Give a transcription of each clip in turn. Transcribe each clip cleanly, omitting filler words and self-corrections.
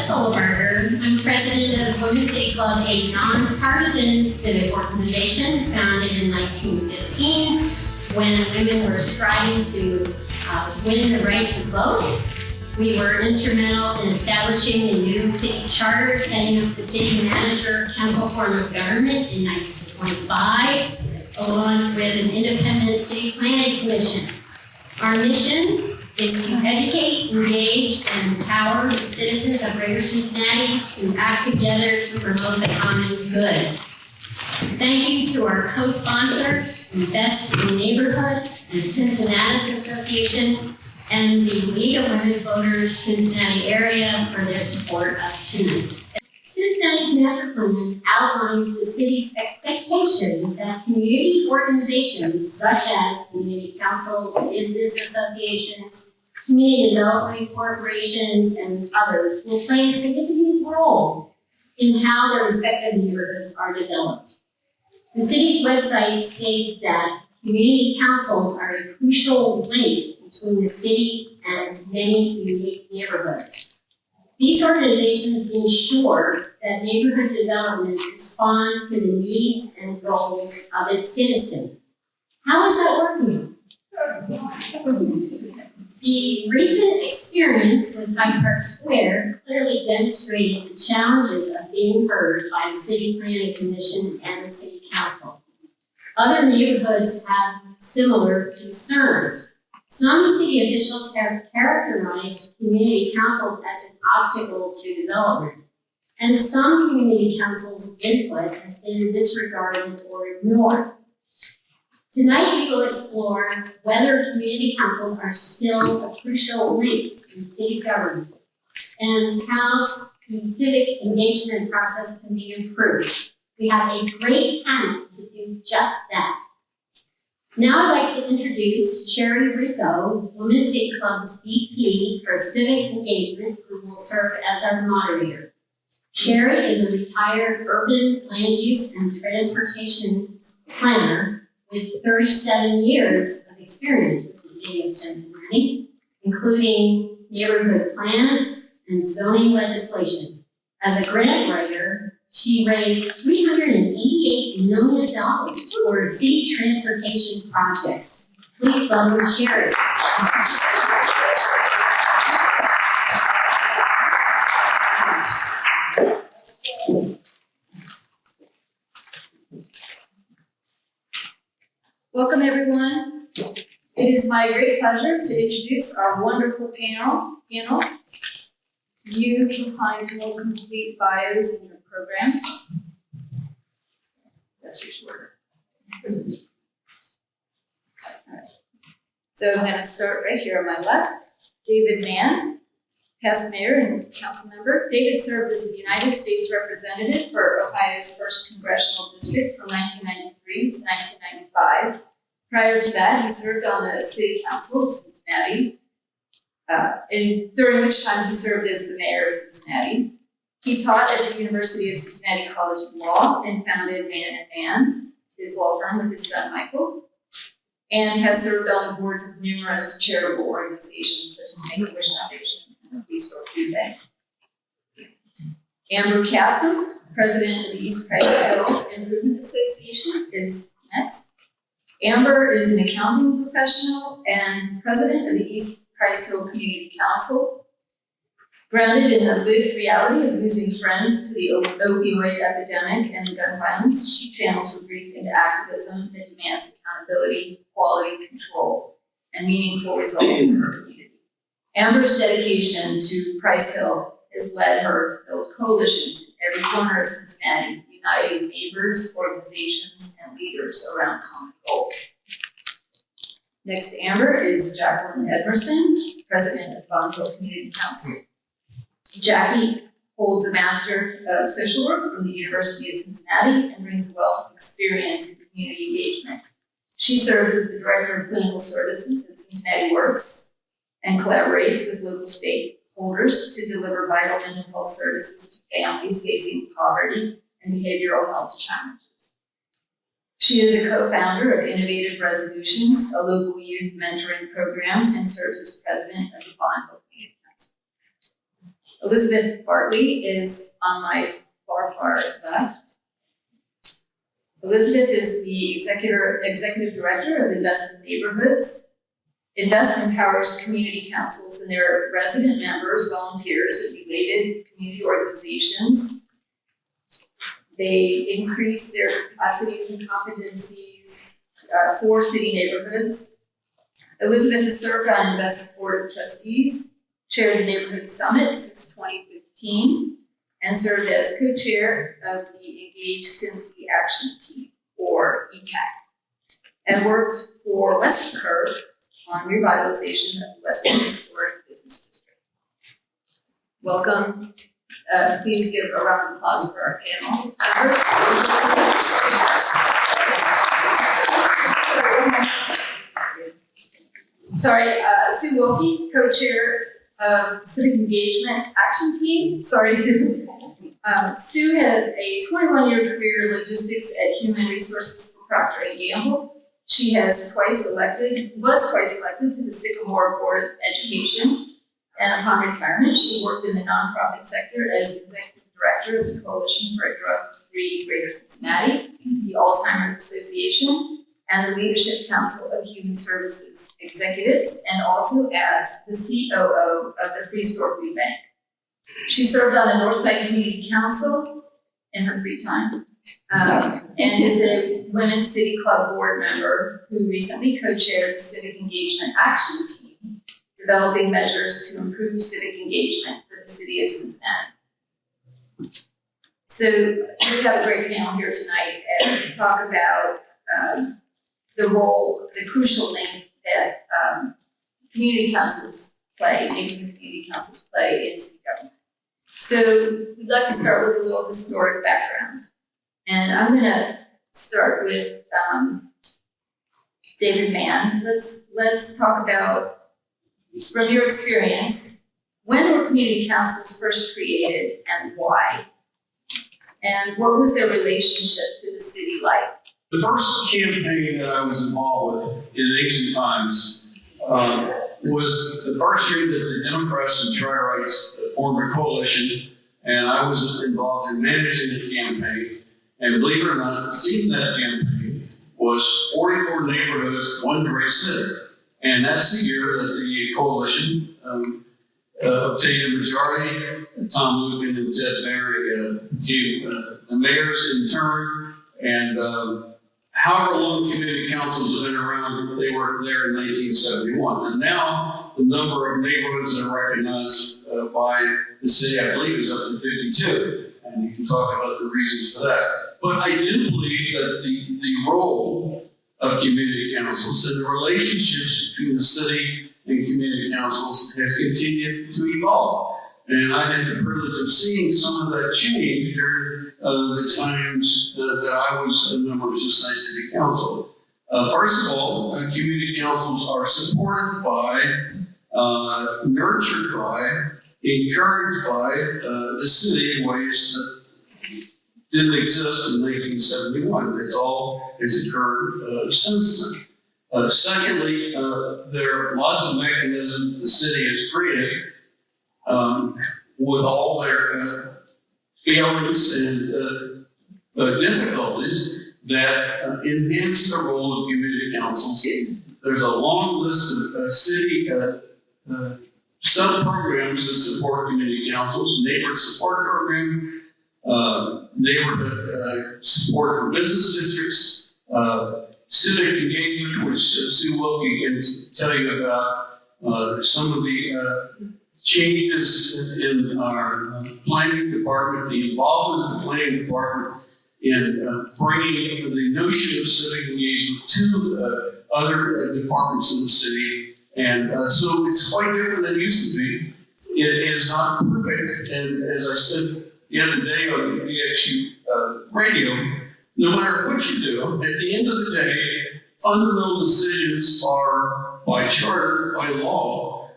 Sullivarder. I'm president of Women's City Club, a nonpartisan civic organization founded in 1915 when women were striving to win the right to vote. We were instrumental in establishing the new city charter, setting up the city manager council form of government in 1925, along with an independent city planning commission. Our mission is to educate, engage, and empower the citizens of Greater Cincinnati to act together to promote the common good. Thank you to our co-sponsors, Invest in Neighborhoods, the Cincinnati Association, and the League of Women Voters Cincinnati area for their support of tonight. Cincinnati's master plan outlines the city's expectation that community organizations such as community councils, business associations, community development corporations, and others will play a significant role in how their respective neighborhoods are developed. The city's website states that community councils are a crucial link between the city and its many unique neighborhoods. These organizations ensure that neighborhood development responds to the needs and goals of its citizens. How is that working? The recent experience with Hyde Park Square clearly demonstrated the challenges of being heard by the City Planning Commission and the City Council. Other neighborhoods have similar concerns. Some city officials have characterized community councils as an obstacle to development, and some community councils' input has been disregarded or ignored. Tonight we will explore whether community councils are still a crucial link in city government and how the civic engagement process can be improved. We have a great panel to do just that. Now I'd like to introduce Sherry Rico, Women's City Club's VP for Civic Engagement, who will serve as our moderator. Sherry is a retired urban land use and transportation planner with 37 years of experience with the city of Cincinnati, including neighborhood plans and zoning legislation. As a grant writer, she raised $388 million for city transportation projects. Please welcome Sherry. Welcome, everyone. It is my great pleasure to introduce our wonderful panel. You can find more complete bios in your programs. That's your shorter. Right. So I'm going to start right here on my left. David Mann, past mayor and council member. David served as the United States representative for Ohio's 1st Congressional District from 1993 to 1995. Prior to that, he served on the City Council of Cincinnati, during which time he served as the mayor of Cincinnati. He taught at the University of Cincinnati College of Law and founded Mann & Mann, his law firm, with his son Michael, and has served on the boards of numerous charitable organizations such as Make-A-Wish Foundation and the Peace Corps Food Bank. Amber Casson, president of the East Price Hill Improvement Association, is next. Amber is an accounting professional and president of the East Price Hill Community Council. Grounded in the lived reality of losing friends to the opioid epidemic and gun violence, she channels her grief into activism that demands accountability, quality control, and meaningful results in her community. Amber's dedication to Price Hill has led her to build coalitions in every corner of Cincinnati, uniting neighbors, organizations, and leaders around common goals. Next to Amber is Jacqueline Edmerson, president of Bonneville Community Council. Jackie holds a Master of Social Work from the University of Cincinnati and brings a wealth of experience in community engagement. She serves as the Director of Clinical Services at Cincinnati Works and collaborates with local stakeholders to deliver vital mental health services to families facing poverty and behavioral health challenges. She is a co-founder of Innovative Resolutions, a local youth mentoring program, and serves as president of the Bonneville Community Council. Elizabeth Bartley is on my far left. Elizabeth is the executive director of Invest in Neighborhoods. Invest empowers community councils and their resident members, volunteers, and related community organizations. They increase their capacities and competencies for city neighborhoods. Elizabeth has served on Invest's Board of Trustees, chaired the Neighborhood Summit since 2015, and served as co-chair of the Engage Cincy Action Team, or ECAT, and worked for Western Curve on revitalization of the Western Historic Business District. Welcome. Please give a round of applause for our panel Sue Wilkie, co-chair of Civic Engagement Action Team. Sorry, Sue. Sue had a 21-year career in logistics at Human Resources for Procter & Gamble. She was twice elected to the Sycamore Board of Education. And upon retirement, she worked in the nonprofit sector as executive director of the Coalition for a Drug-Free Greater Cincinnati, the Alzheimer's Association, and the Leadership Council of Human Services Executives, and also as the COO of the Free Store Food Bank. She served on the Northside Community Council in her free time, and is a Women's City Club board member who recently co-chaired the Civic Engagement Action Team, developing measures to improve civic engagement for the city of Cincinnati. So we have a great panel here tonight to talk about the crucial link that community councils play, neighborhood community councils play in city government. So we'd like to start with a little historic background. And I'm gonna start with David Mann. Let's talk about, from your experience, when were community councils first created and why? And what was their relationship to the city like? The first campaign that I was involved with in ancient times was the first year that the Democrats and Charterites formed a coalition, and I was involved in managing the campaign. And believe it or not, the theme of that campaign was 44 neighborhoods, one great city. And that's the year that the coalition obtained a majority. Tom Lugan and Ted Berry became the mayors in turn. And however long community councils have been around, they were there in 1971. And now the number of neighborhoods that are recognized by the city, I believe, is up to 52. And you can talk about the reasons for that. But I do believe that the role of community councils and the relationships between the city and community councils has continued to evolve. And I had the privilege of seeing some of that change during the times that I was a member of Cincinnati City Council. First of all, community councils are supported by, nurtured by, encouraged by the city in ways that didn't exist in 1971. It's all has occurred since then. Secondly, there are lots of mechanisms the city has created with all their failings and difficulties that enhance the role of community councils. There's a long list of city sub-programs that support community councils: neighborhood support program, neighborhood support for business districts, civic engagement, which Sue Wilkie can tell you about some of the changes in our planning department, the involvement of the planning department in bringing the notion of civic engagement to other departments in the city. And so it's quite different than it used to be. It is not perfect. And as I said the other day on VXU radio, no matter what you do, at the end of the day, fundamental decisions are by charter, by law,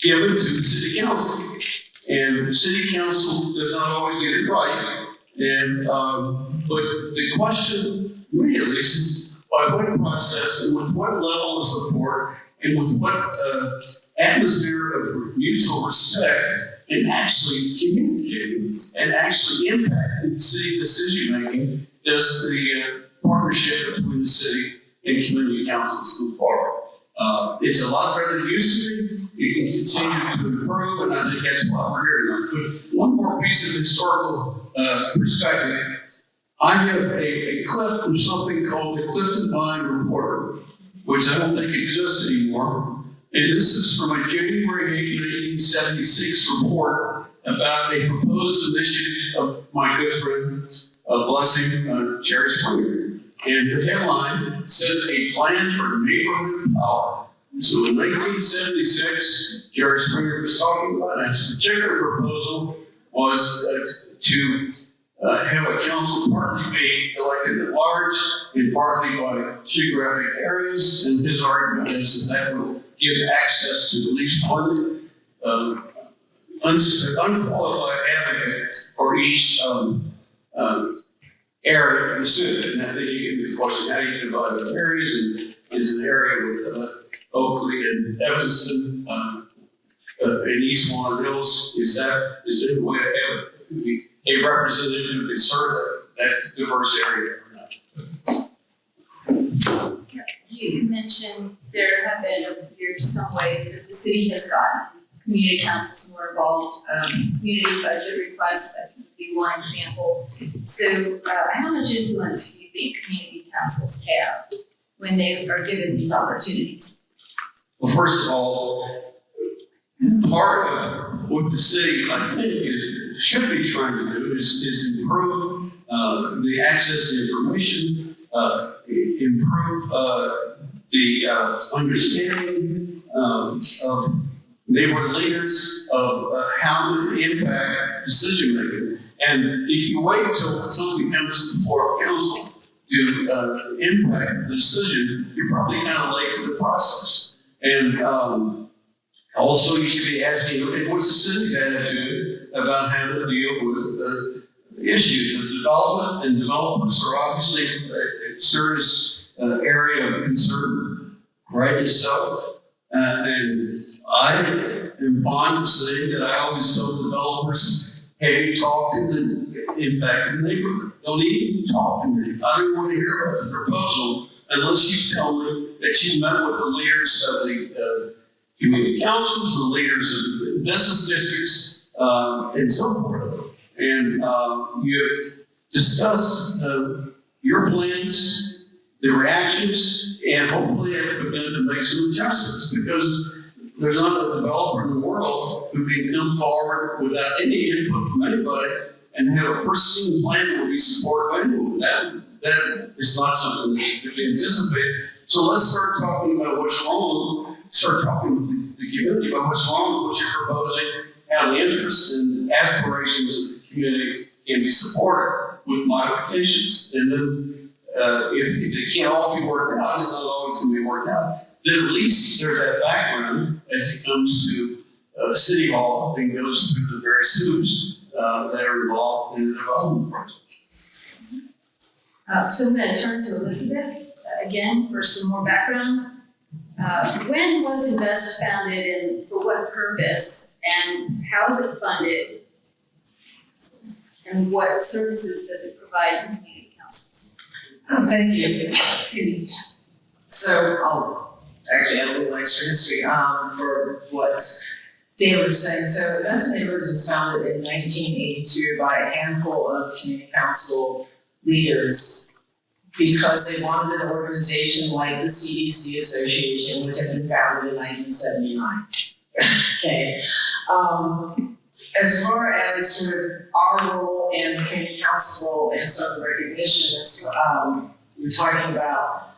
given to the city council. And the city council does not always get it right. And but the question, really at least, is by what process and with what level of support and with what atmosphere of mutual respect and actually communicating and actually impacting city decision-making as the partnership between the city and community councils move forward. It's a lot better than it used to be. It can continue to improve, and I think that's why we're here tonight. But one more piece of historical perspective. I have a clip from something called the Clifton Vine Report, which I don't think exists anymore. And this is from a January 8, 1976 report about a proposed initiative of my good friend, Blessing Jerry Springer. And the headline says, "A Plan for Neighborhood Power." So in 1976, Jerry Springer was talking about, and his particular proposal was to have a council partly be elected at large and partly by geographic areas. And his argument is that will give access to at least one unqualified advocate for each area of the city. And I think you can, of course, how you divide the areas, and is an area with Oakley and Evanston and East Walnut Hills. Is there a way to have a representative who can serve that diverse area or not? You mentioned there have been over the years some ways that the city has gotten community councils more involved. Community budget requests, that would be one example. So how much influence do you think community councils have when they are given these opportunities? Well, first of all, part of what the city, I think, should be trying to do is improve the access to information, improve the understanding of neighborhood leaders, of how to impact decision making. And if you wait until something comes to the floor of council to impact the decision, you're probably kind of late to the process. And also, you should be asking, okay, what's the city's attitude about how to deal with issues of development? And developments are obviously a serious area of concern, rightly so. And I am fond of saying that I always tell developers, have you talked to the impact of the neighborhood? Don't even talk to me. I don't want to hear about the proposal unless you tell me that you met with the leaders of the community councils, the leaders of the business districts, and so forth. And you have discussed your plans, the reactions, and hopefully have begun to make some adjustments, because there's not a developer in the world who can come forward without any input from anybody and have a pristine plan that will be supported by anyone. That is not something that can be anticipated. So let's start talking about what's wrong, start talking with the community about what's wrong with what you're proposing, how the interests and aspirations of the community can be supported with modifications. And then if it can't all be worked out, it's not always going to be worked out, then at least there's that background as it comes to City Hall and goes through the various hoops that are involved in the development project. So I'm going to turn to Elizabeth again for some more background. When was Invest founded and for what purpose, and how is it funded, and what services does it provide to community councils? Thank you. So I'll actually add a little extra history for what David was saying. So Invest Neighborhoods was founded in 1982 by a handful of community council leaders because they wanted an organization like the CDC Association, which had been founded in 1979. Okay. As far as sort of our role and the community council role and some of the recognition that we're talking about,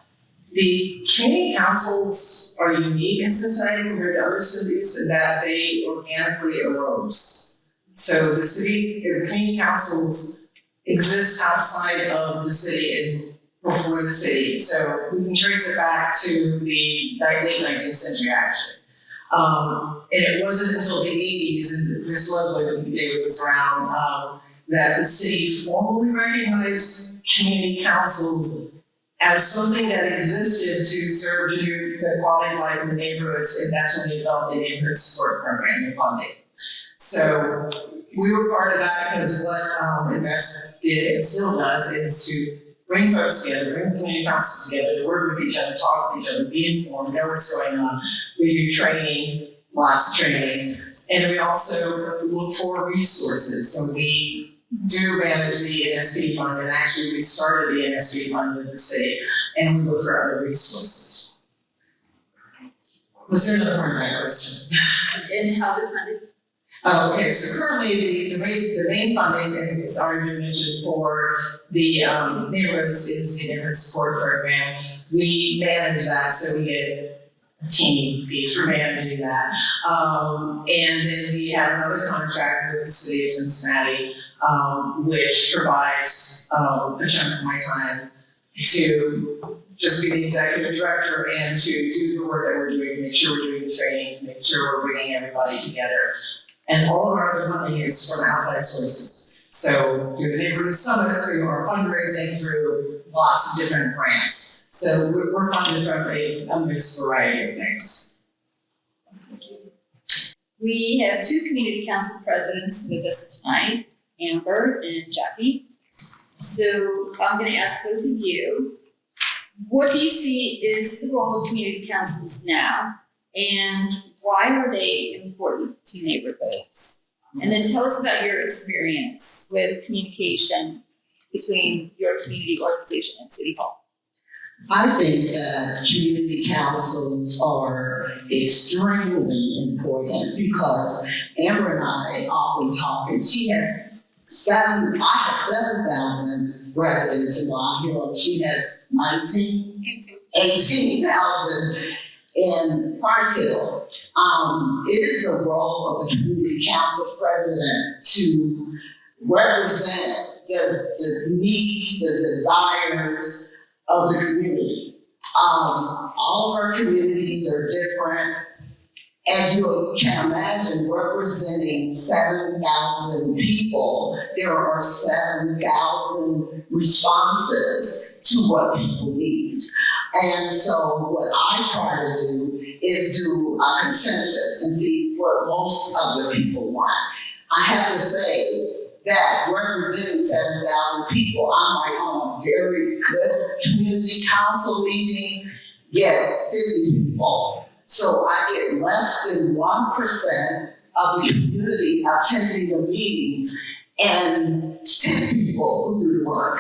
the community councils are unique in Cincinnati compared to other cities in that they organically arose. So the community councils exist outside of the city and before the city. So we can trace it back to the late 19th century, actually. And it wasn't until the 80s, and this was when David was around, that the city formally recognized community councils as something that existed to serve to do the quality of life in the neighborhoods, and that's when they developed the neighborhood support program, the funding. So we were part of that because what Invest did and still does is to bring folks together, bring community councils together, to work with each other, talk with each other, be informed, know what's going on. We do training, lots of training, and we also look for resources. So we do manage the NSD fund, and actually we started the NSD fund with the city, and we look for other resources. Was there another part of that question? And how's it funded? Oh, okay, so currently the main funding, and it's already been mentioned for the neighborhoods, is the neighborhood support program. We manage that, so we get a team piece for managing that. And then we have another contract with the city of Cincinnati, which provides a chunk of my time to just be the executive director and to do the work that we're doing, to make sure we're doing the training, to make sure we're bringing everybody together. And all of our other funding is from outside sources. So through the Neighborhood Summit, through our fundraising, through lots of different grants. So we're funded from a mixed variety of things. We have two community council presidents with us tonight, Amber and Jackie. So I'm going to ask both of you, what do you see is the role of community councils now, and why are they important to neighborhoods? And then tell us about your experience with communication between your community organization and City Hall. I think that community councils are extremely important because Amber and I often talk, and I have 7,000 residents in Long Hill, and she has 18,000 in Parshill. It is the role of the community council president to represent the needs, the desires of the community. All of our communities are different. As you can imagine, representing 7,000 people, there are 7,000 responses to what people need. And so what I try to do is do a consensus and see what most other people want. I have to say that representing 7,000 people, I might on a very good community council meeting get 50 people. So I get less than 1% of the community attending the meetings and 10 people who do the work.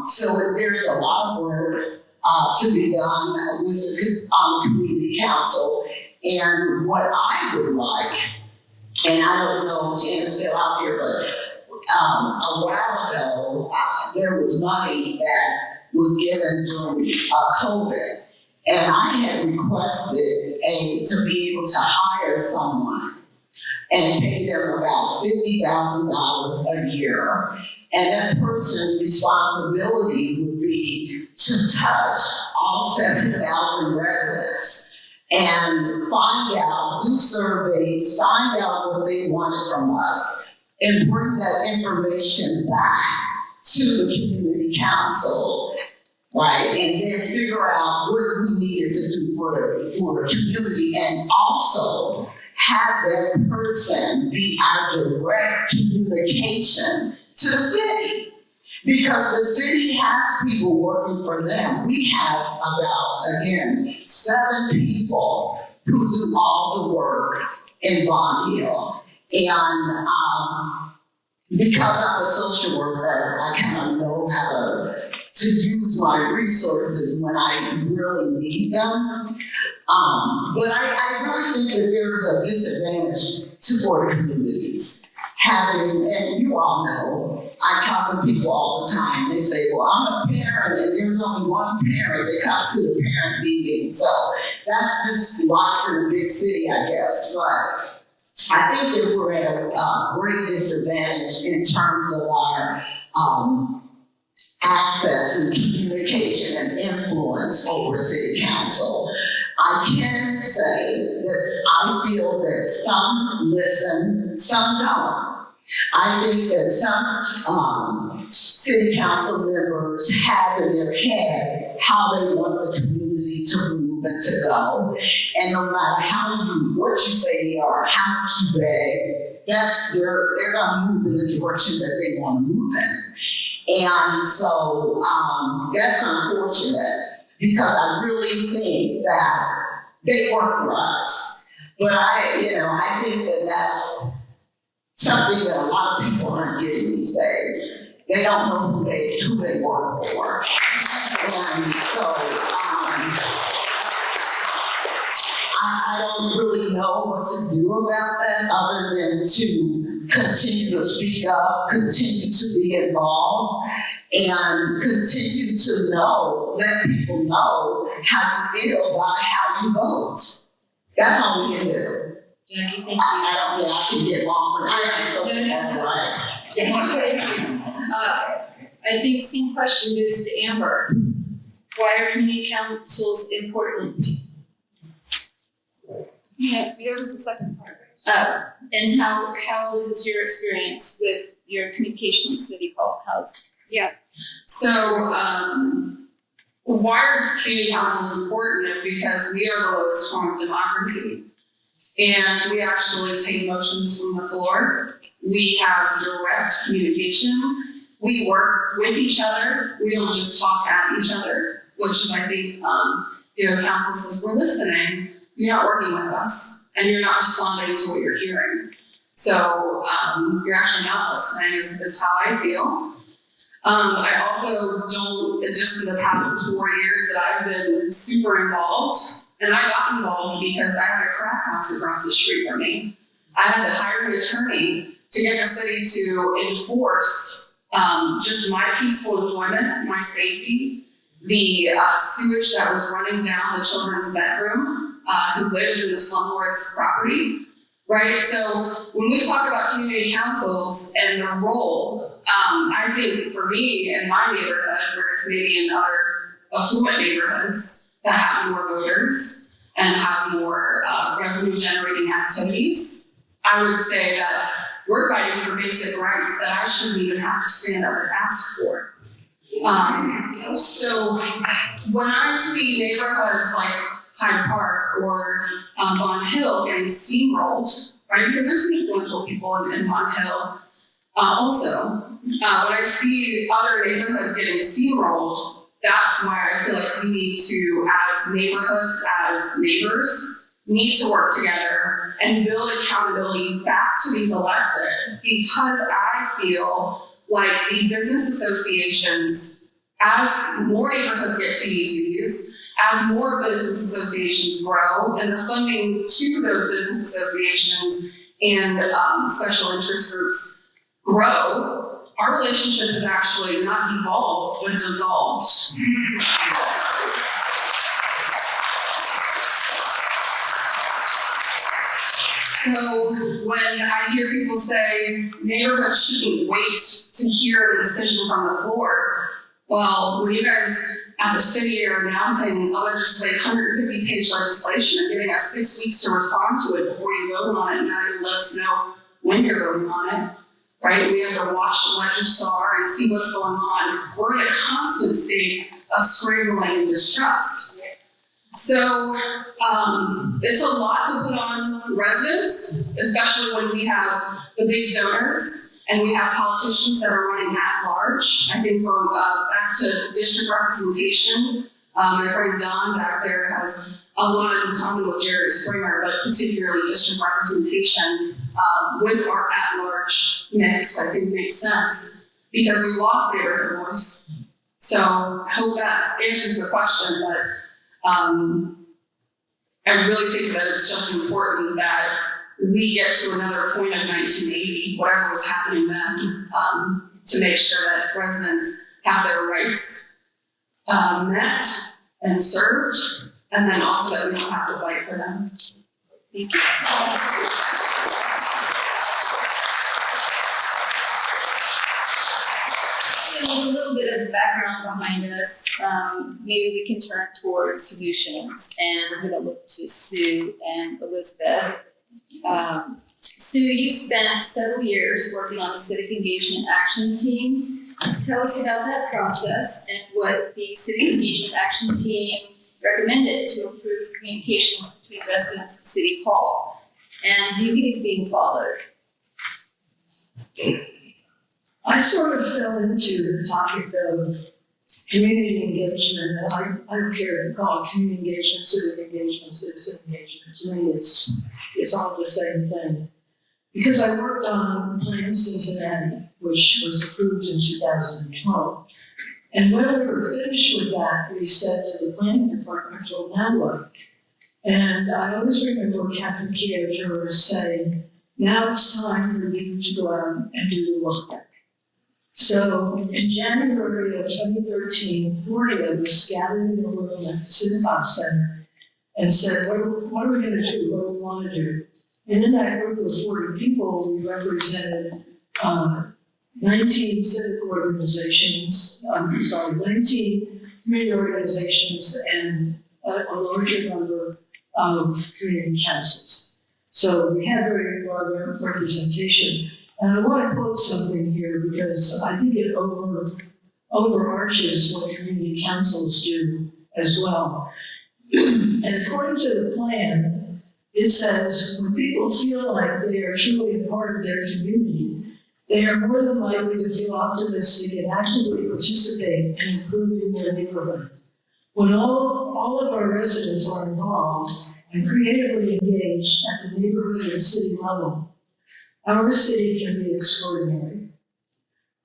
So there's a lot of work to be done with the community council. And what I would like, and I don't know if Jan's still out here, but a while ago, there was money that was given during COVID. And I had requested to be able to hire someone and pay them about $50,000 a year. And that person's responsibility would be to touch all 7,000 residents and find out, do surveys, find out what they wanted from us, and bring that information back to the community council, right? And then figure out what we needed to do for the community, and also have that person be our direct communication to the city. Because the city has people working for them. We have about, again, 7 people who do all the work in Bond Hill. And because I'm a social worker, I kind of know how to use my resources when I really need them. But I really think that there's a disadvantage to border communities. And you all know, I talk to people all the time. They say, well, I'm a parent, and there's only one parent that comes to the parent meeting. So that's just life in a big city, I guess. But I think that we're at a great disadvantage in terms of our access and communication and influence over city council. I can say that I feel that some listen, some don't. I think that some city council members have in their head how they want the community to move and to go. And no matter what you say they are, how much you beg, they're gonna move in the direction that they want to move in. And so that's unfortunate, because I really think that they work for us. But I think that that's something that a lot of people aren't getting these days. They don't know who they work for. And so I don't really know what to do about that, other than to continue to speak up, continue to be involved, and continue to let people know how you feel by how you vote. That's all we can do. Jackie, thank you. I can get long, but I am so right. Yeah, thank you. I think the same question goes to Amber. Why are community councils important? Yeah, what was the second part? And how is your experience with your communication with City Hall? So, why are community councils important is because we are the lowest form of democracy. And we actually take motions from the floor. We have direct communication. We work with each other. We don't just talk at each other, which is, I think, council says, we're listening. You're not working with us, and you're not responding to what you're hearing. So you're actually not listening is how I feel. I also don't, just in the past 4 years that I've been super involved, and I got involved because I had a crack house across the street from me. I had to hire an attorney to get the city to enforce just my peaceful enjoyment, my safety, the sewage that was running down the children's bedroom, who lived in the slumlord's property, right? So when we talk about community councils and their role, I think for me in my neighborhood, whereas maybe in other affluent neighborhoods that have more voters and have more revenue generating activities, I would say that we're fighting for basic rights that I shouldn't even have to stand up and ask for. So when I see neighborhoods like Hyde Park or Bond Hill getting steamrolled, right? Because there's some influential people in Bond Hill also. When I see other neighborhoods getting steamrolled, that's why I feel like we need to, as neighborhoods, as neighbors, need to work together and build accountability back to these elected, because I feel like the business associations, as more neighborhoods get CDTs, as more business associations grow and the funding to those business associations and special interest groups grow, our relationship is actually not evolved, but dissolved. So when I hear people say neighborhoods shouldn't wait to hear the decision from the floor, well, when you guys at the city are announcing a 150-page legislation and giving us 6 weeks to respond to it before you vote on it, and not even let us know when you're voting on it, right? We have to watch the Legistar and see what's going on. We're in a constant state of scrambling and distrust. So it's a lot to put on residents, especially when we have the big donors and we have politicians that are running at large. I think going back to district representation, my friend Don back there has a lot in common with Jerry Springer, but particularly district representation with our at-large mix, I think makes sense because we lost neighborhood voice. So I hope that answers the question, but I really think that it's just important that we get to another point of 1980, whatever was happening then, to make sure that residents have their rights met and served, and then also that we don't have to fight for them. Thank you. So with a little bit of background behind us, maybe we can turn towards solutions, and we're going to look to Sue and Elizabeth. Sue, you spent several years working on the Civic Engagement Action Team. Tell us about that process and what the Civic Engagement Action Team recommended to improve communications between residents and City Hall. And do you think it's being followed? I sort of fell into the topic of community engagement, and I don't care if you call it community engagement, civic engagement, citizen engagement. To me, it's all the same thing. Because I worked on Plan Cincinnati, which was approved in 2012. And when we were finished with that, we said to the planning department, well, now what? And I always remember Catherine Kier saying, now it's time for you to go out and do the work. So in January of 2013, 40 of us gathered in a room at the City Hall Center and said, what are we going to do? What do we want to do? And in that group of 40 people, we represented 19 civic organizations, 19 community organizations, and a larger number of community councils. So we had very broad representation. And I want to quote something here because I think it overarches what community councils do as well. And according to the plan, it says, when people feel like they are truly a part of their community, they are more than likely to feel optimistic and actively participate in improving their neighborhood. When all of our residents are involved and creatively engaged at the neighborhood and city level, our city can be extraordinary.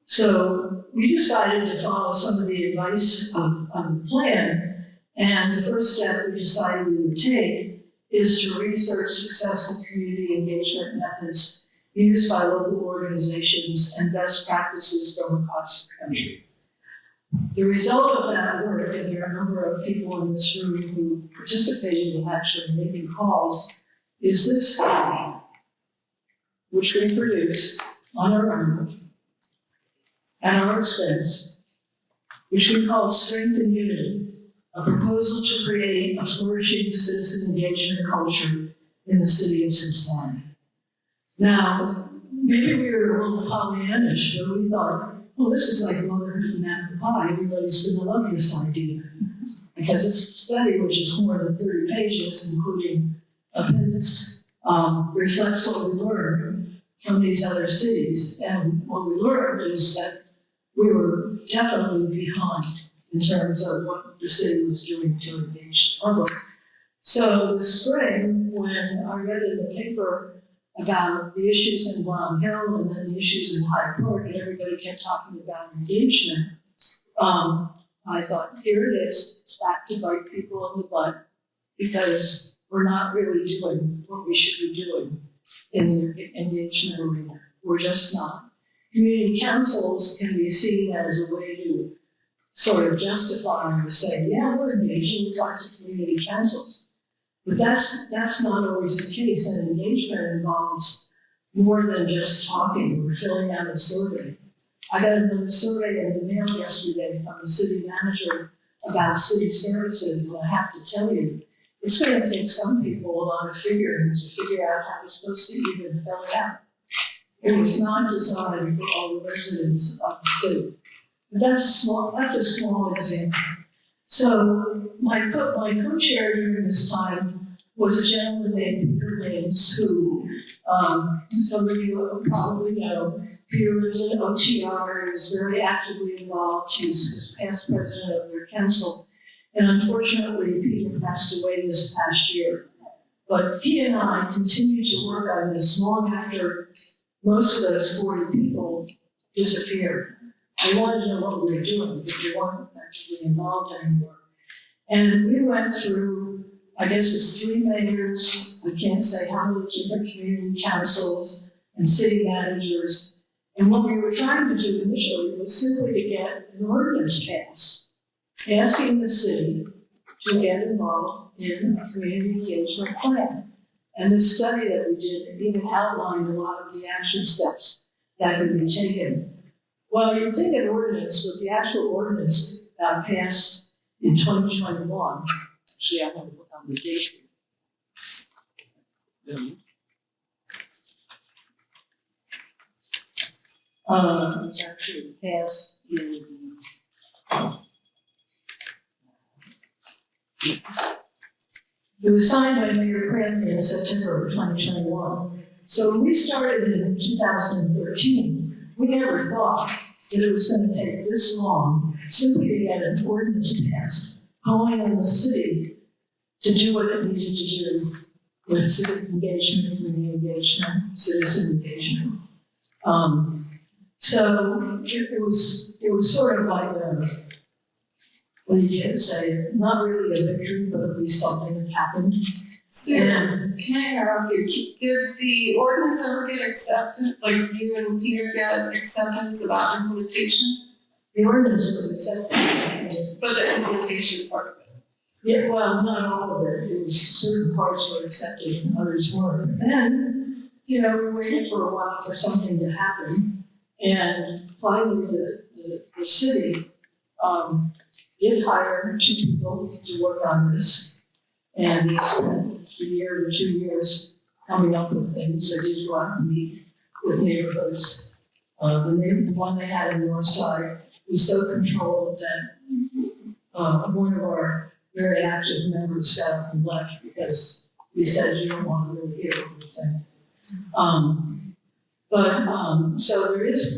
So we decided to follow some of the advice of the plan, and the first step we decided we would take is to research successful community engagement methods used by local organizations and best practices from across the country. The result of that work, and there are a number of people in this room who participated in actually making calls, is this study, which we produced on our own at our expense, which we called Strength and Unity, a proposal to create a flourishing citizen engagement culture in the city of Cincinnati. Now, maybe we were a little Pollyannish, but we thought, well, this is like motherhood and apple pie. Everybody's going to love this idea. Because this study, which is more than 30 pages, including appendix, reflects what we learned from these other cities. And what we learned is that we were definitely behind in terms of what the city was doing to engage the public. So this spring, when I read in the paper about the issues in Blonde Hill and then the issues in Hyde Park, and everybody kept talking about engagement, I thought, here it is, it's back to bite people in the butt, because we're not really doing what we should be doing in the engagement arena. We're just not. Community councils can be seen as a way to sort of justify or say, yeah, we're engaging, we talk to community councils. But that's not always the case, and engagement involves more than just talking or filling out a survey. I got a survey in the mail yesterday from the city manager about city services, and I have to tell you, it's going to take some people a lot of figuring to figure out how they're supposed to even fill it out. It was not designed for all the residents of the city. But that's a small example. So my co-chair during this time was a gentleman named Peter Maines, who some of you probably know. Peter was an OTR, is very actively involved. He's past president of their council. And unfortunately, Peter passed away this past year. But he and I continued to work on this long after most of those 40 people disappeared. They wanted to know what we were doing, but they weren't actually involved anymore. And we went through, I guess it's 3 mayors, I can't say how many different community councils and city managers. And what we were trying to do initially was simply to get an ordinance passed, asking the city to get involved in a community engagement plan. And the study that we did even outlined a lot of the action steps that could be taken. Well, you'd think an ordinance, but the actual ordinance got passed in 2021. Actually, I have to look on the date here. It's actually passed in, it was signed by Mayor Cranley in September of 2021. So when we started in 2013, we never thought that it was going to take this long simply to get an ordinance passed, calling on the city to do what it needed to do with civic engagement, community engagement, citizen engagement. So it was sort of like a, what do you say, not really a victory, but at least something that happened. So, And can I interrupt you? Did the ordinance ever get accepted? Like you and Peter get acceptance about implementation? the ordinance was accepted. But the implementation part of it? Yeah, well, not all of it. It was certain parts were accepted and others weren't. Then, we waited for a while for something to happen. And finally, the city did hire 2 people to work on this. And they spent a year to 2 years coming up with things. They did go out and meet with neighborhoods. The one they had in Northside was so controlled that one of our very active members got up and left because we said, you don't want to really hear everything. So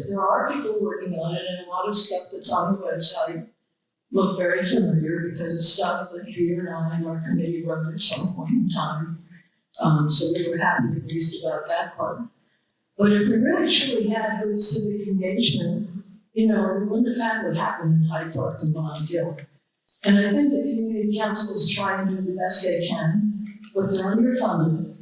there are people working on it, and a lot of stuff that's on the website look very familiar because it's stuff that Peter and I and our committee wrote at some point in time. So we were happy at least about that part. But if we really truly had good civic engagement, we wouldn't have had what happened in Hyde Park and Bond Hill. And I think the community council is trying to do the best they can, but they're underfunded.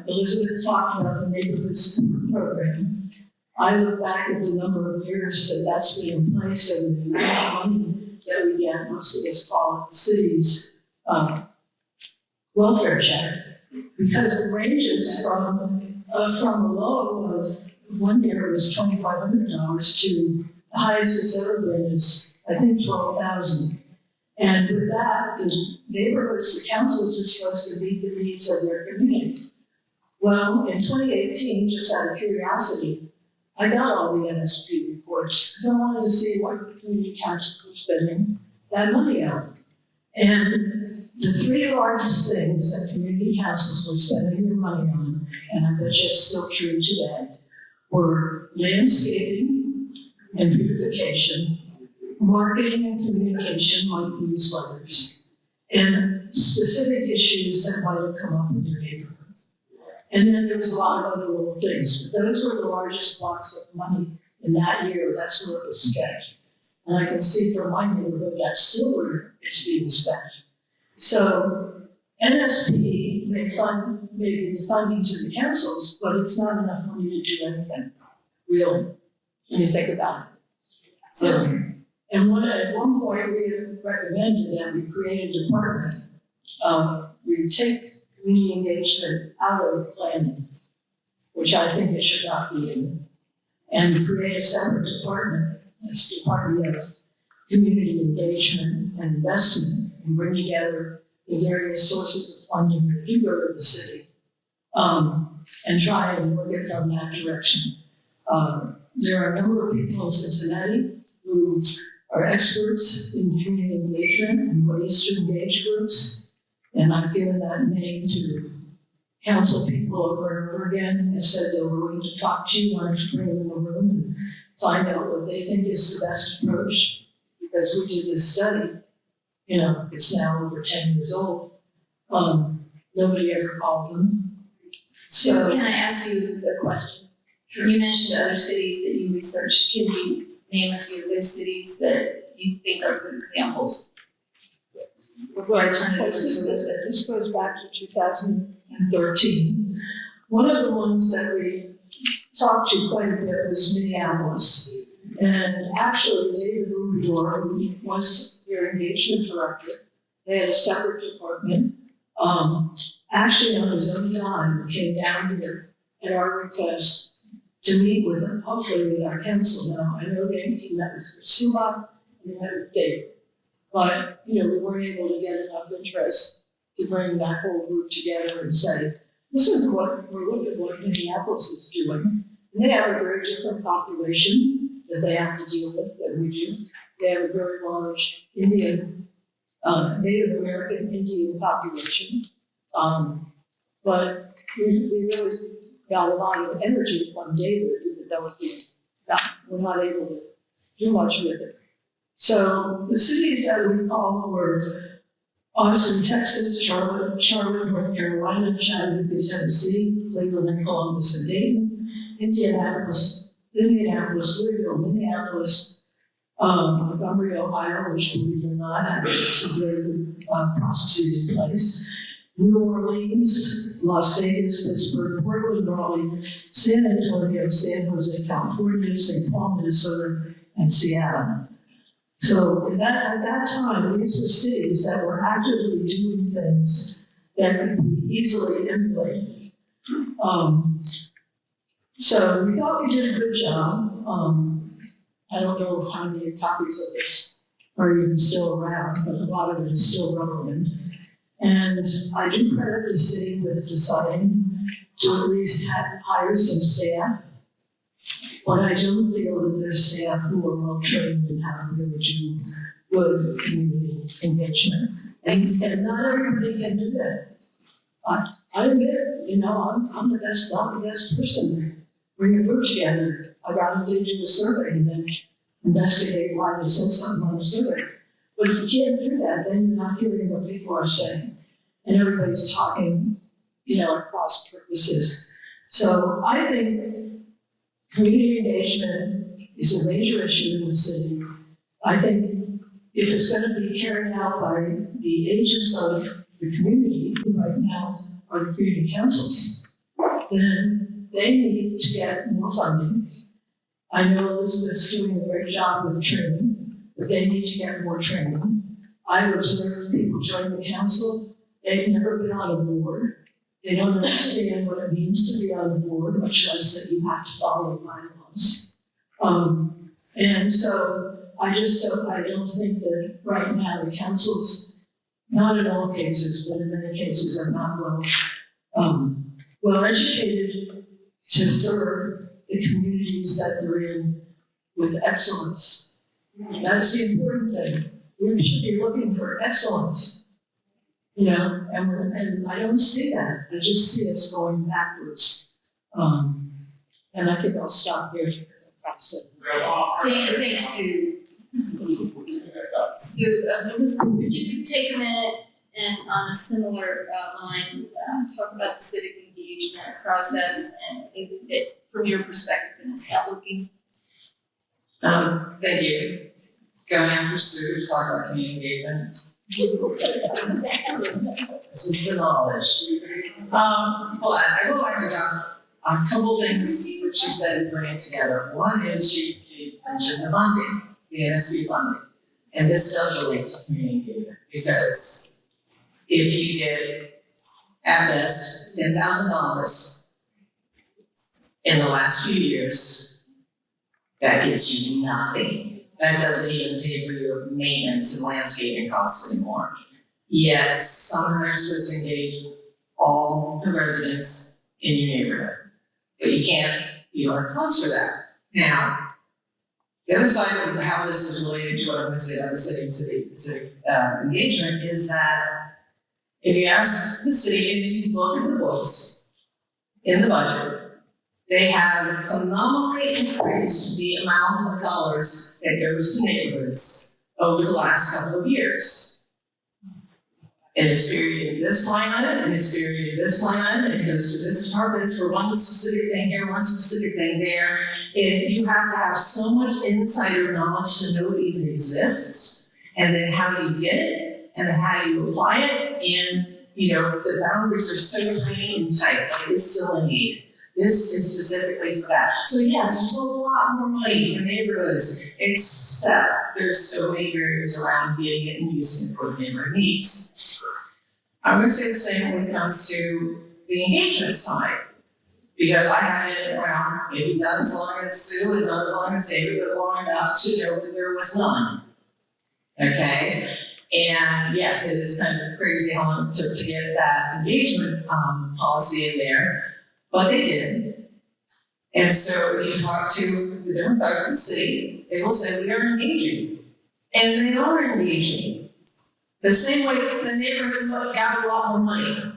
Elizabeth talked about the neighborhood support program. I look back at the number of years that that's been in place and the amount of money that we get, most of us call it the city's welfare check, because it ranges from a low of one year it was $2,500 to the highest it's ever been is I think $12,000. And with that, the neighborhoods, the councils are supposed to meet the needs of their community. Well, in 2018, just out of curiosity, I got all the NSP reports because I wanted to see what the community councils were spending that money on. And the 3 largest things that community councils were spending their money on, and I bet you it's still true today, were landscaping and beautification, marketing and communication like newsletters, and specific issues that might have come up in your neighborhood. And then there was a lot of other little things, but those were the largest blocks of money in that year. That's where it was spent. And I can see from my neighborhood, that's still where it's being spent. So NSP may fund maybe the funding to the councils, but it's not enough money to do anything, really, when you think about it. So, and at one point, we recommended that we create a department. We take community engagement out of planning, which I think it should not be in, and create a separate department, this Department of Community Engagement and Investment, and bring together the various sources of funding that do go to the city, and try and work it from that direction. There are a number of people in Cincinnati who are experts in community engagement and ways to engage groups. And I've given that name to council people over and over again and said they were willing to talk to you, wanted to bring them in the room and find out what they think is the best approach. Because we did this study, it's now over 10 years old. Nobody ever called them. So can I ask you a question? Sure. You mentioned other cities that you researched. Can you name a few of those cities that you think are good examples? Before I turn it over to Elizabeth. This goes back to 2013. One of the ones that we talked to quite a bit was Minneapolis. And actually, David Rubidor, who was their engagement director, they had a separate department. Actually, on his own dime, came down here at our request to meet with, hopefully with our council now. I know he met with Suma and he met with David. But, we weren't able to get enough interest to bring that whole group together and say, listen to what Minneapolis is doing. And they have a very different population that they have to deal with than we do. They have a very large Indian, Native American Indian population. But we really got a lot of energy from David, even though we're not able to do much with it. So the cities that we called were Austin, Texas, Charlotte, North Carolina, Chattanooga, Tennessee, Cleveland, and Columbus, and Dayton, Indianapolis, Louisville, Minneapolis, Montgomery, Ohio, which, believe it or not, had some very good processes in place, New Orleans, Las Vegas, Pittsburgh, Portland, Raleigh, San Antonio, San Jose, California, St. Paul, Minnesota, and Seattle. So at that time, these were cities that were actively doing things that could be easily emulated. So we thought we did a good job. I don't know how many copies of this are even still around, but a lot of it is still relevant. And I do credit the city with deciding to at least hire some staff. But I don't feel that there's staff who are well trained in how to really do good community engagement. And not everybody can do that. I admit, I'm the best, not the best person to bring a group together. I'd rather they do a survey than investigate why they said something on a survey. But if you can't do that, then you're not hearing what people are saying. And everybody's talking, at cross purposes. So I think community engagement is a major issue in the city. I think if it's going to be carried out by the agents of the community, who right now are the community councils, then they need to get more funding. I know Elizabeth's doing a great job with training, but they need to get more training. I've observed people join the council, they've never been on a board. They don't understand what it means to be on a board, much less that you have to follow bylaws. And so I don't think that right now the councils, not in all cases, but in many cases, are not well educated to serve the communities that they're in with excellence. That's the important thing. We should be looking for excellence. And I don't see that. I just see us going backwards. And I think I'll stop here because I've got to. Dan, thanks, Sue. So, Elizabeth, could you take a minute and on a similar line, talk about the civic engagement process and from your perspective, and is that looking? Thank you. Going after Sue to talk about community engagement. This is the knowledge. But I would like to talk on a couple things that she said to bring it together. One is she mentioned the funding, the NSC funding. And this does relate to community engagement because if you get at best $10,000 in the last few years, that gets you nothing. That doesn't even pay for your maintenance and landscaping costs anymore. Yet somehow you're supposed to engage all the residents in your neighborhood. But you don't have funds for that. Now, the other side of how this is related to what I'm going to say about the civic engagement is that if you ask the city, if you look at the books in the budget, they have phenomenally increased the amount of dollars that goes to neighborhoods over the last couple of years. And it's buried in this line item, and it's buried in this line item, and it goes to this department. It's for one specific thing here, one specific thing there. And you have to have so much insider knowledge to know it even exists. And then how do you get it? And then how do you apply it? And, the boundaries are so tiny and tight, but it's still a need. This is specifically for that. So yes, there's a lot more money for neighborhoods, except there's so many barriers around getting it and using it for the neighborhood needs. I'm going to say the same when it comes to the engagement side, because I have been around maybe not as long as Sue and not as long as David, but long enough to know that there was none. Okay? And yes, it is kind of crazy how long it took to get that engagement policy in there. But they did. And so if you talk to the Democratic of the city, they will say we are engaging. And they are engaging. The same way the neighborhood got a lot more money.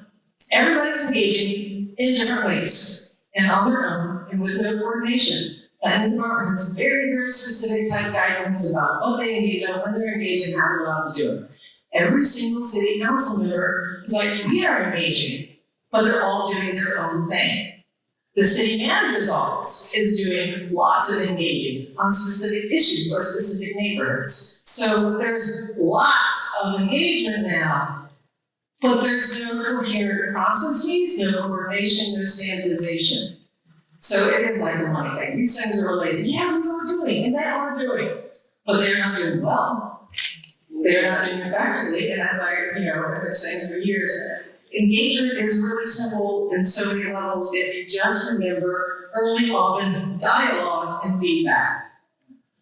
Everybody's engaging in different ways and on their own and with no coordination. Planning department has very, very specific type guidelines about what they engage on, when they're engaged, and how they're allowed to do it. Every single city council member is like, we are engaging, but they're all doing their own thing. The city manager's office is doing lots of engaging on specific issues or specific neighborhoods. So there's lots of engagement now, but there's no coherent processes, no coordination, no standardization. So it is like a money thing. These things are related. Yeah, we are doing, and they are doing, but they're not doing well. They're not doing effectively, and as I, have been saying for years, engagement is really simple in so many levels if you just remember early, often dialogue and feedback.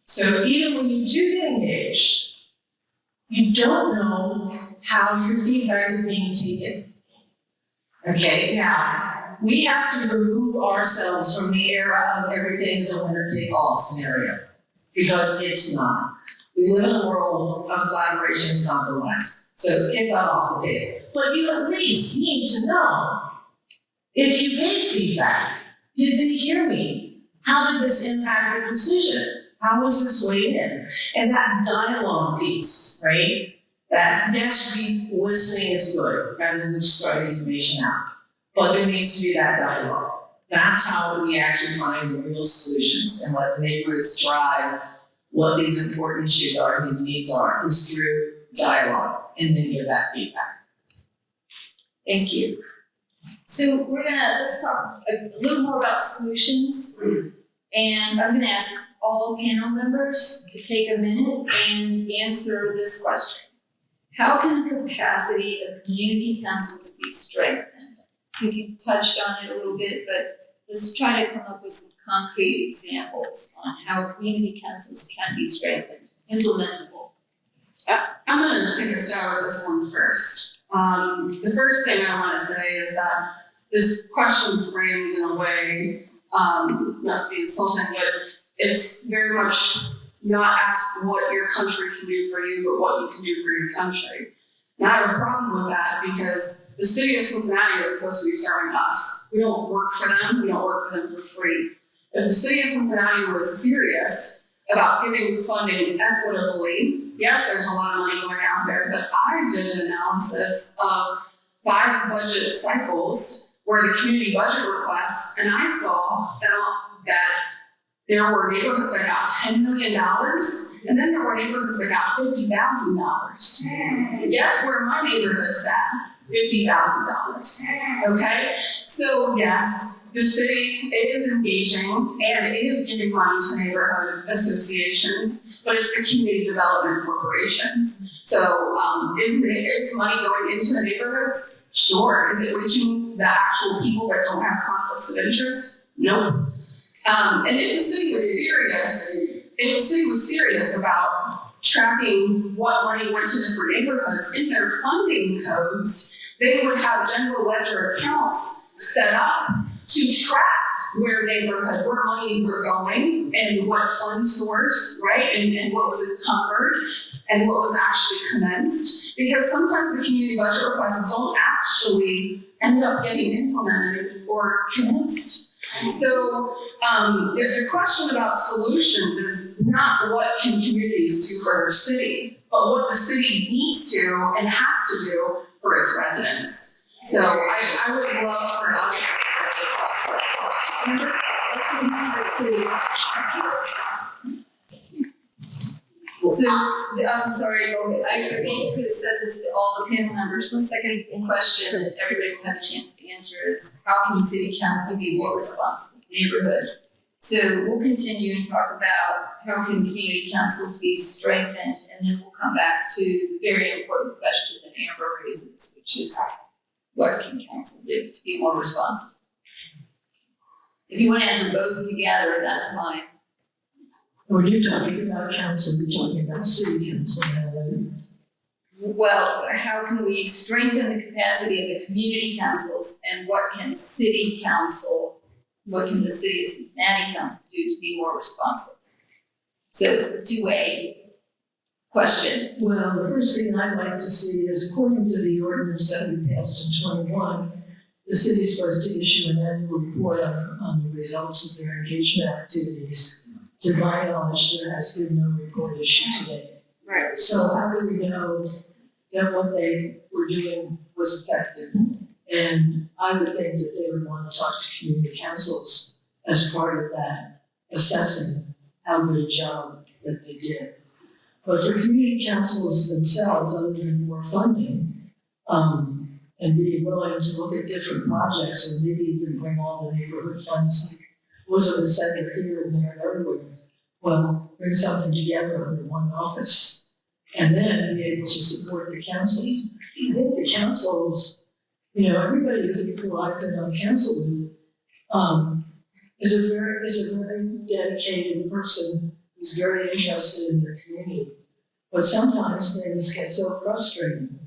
So even when you do get engaged, you don't know how your feedback is being taken. Okay, now, we have to remove ourselves from the era of everything's a winner-take-all scenario, because it's not. We live in a world of collaboration and compromise. So get that off the table. But you at least need to know, if you gave feedback, did they hear me? How did this impact the decision? How was this weighed in? And that dialogue piece, right? That yes, listening is good rather than just throwing information out. But there needs to be that dialogue. That's how we actually find the real solutions and let the neighborhoods drive what these important issues are, these needs are, is through dialogue and then give that feedback. Thank you. So let's talk a little more about solutions. And I'm gonna ask all panel members to take a minute and answer this question. How can the capacity of community councils be strengthened? I think you touched on it a little bit, but let's try to come up with some concrete examples on how community councils can be strengthened, implementable. I'm gonna take a stab at this one first. The first thing I wanna say is that this question's framed in a way, not to be insulting, but it's very much not ask what your country can do for you, but what you can do for your country. Now I have a problem with that because the city of Cincinnati is supposed to be serving us. We don't work for them, we don't work for them for free. If the city of Cincinnati was serious about giving funding equitably, yes, there's a lot of money going out there, but I did an analysis of 5 budget cycles where the community budget requests, and I saw that there were neighborhoods that got $10 million, and then there were neighborhoods that got $50,000. Guess where my neighborhood's at? $50,000. Okay? So yes, the city is engaging and it is giving money to neighborhood associations, but it's the community development corporations. So is money going into the neighborhoods? Sure. Is it reaching the actual people that don't have conflicts of interest? Nope. And if the city was serious about tracking what money went to different neighborhoods in their funding codes, they would have general ledger accounts set up to track where monies were going and what fund source, right? And what was encumbered and what was actually commenced. Because sometimes the community budget requests don't actually end up getting implemented or commenced. So the question about solutions is not what can communities do for their city, but what the city needs to and has to do for its residents. So I would love for us. So, I'm sorry, I could have said this to all the panel members. The second question that everybody will have a chance to answer is, how can city council be more responsive to neighborhoods? So we'll continue and talk about how can community councils be strengthened, and then we'll come back to the very important question that Amber raises, which is, what can council do to be more responsive? If you want to answer both together, that's fine. When you're talking about council, you're talking about city council now, right? Well, how can we strengthen the capacity of the community councils, and what can city council what can the city of Cincinnati council do to be more responsive? So a two-way question. Well, the first thing I'd like to see is, according to the ordinance that we passed in 21, the city is supposed to issue an annual report on the results of their engagement activities. To my knowledge, there has been no report issued today. Right. So how do we know that what they were doing was effective? And I would think that they would want to talk to community councils as part of that, assessing how good a job that they did. But for community councils themselves, other than more funding, and being willing to look at different projects, or maybe even bring all the neighborhood funds, like Elizabeth said, here and there and everywhere. Well, bring something together under one office, and then be able to support the councils. I think the councils, everybody who I've been on council with, is a very dedicated person who's very interested in their community. But sometimes things get so frustrating.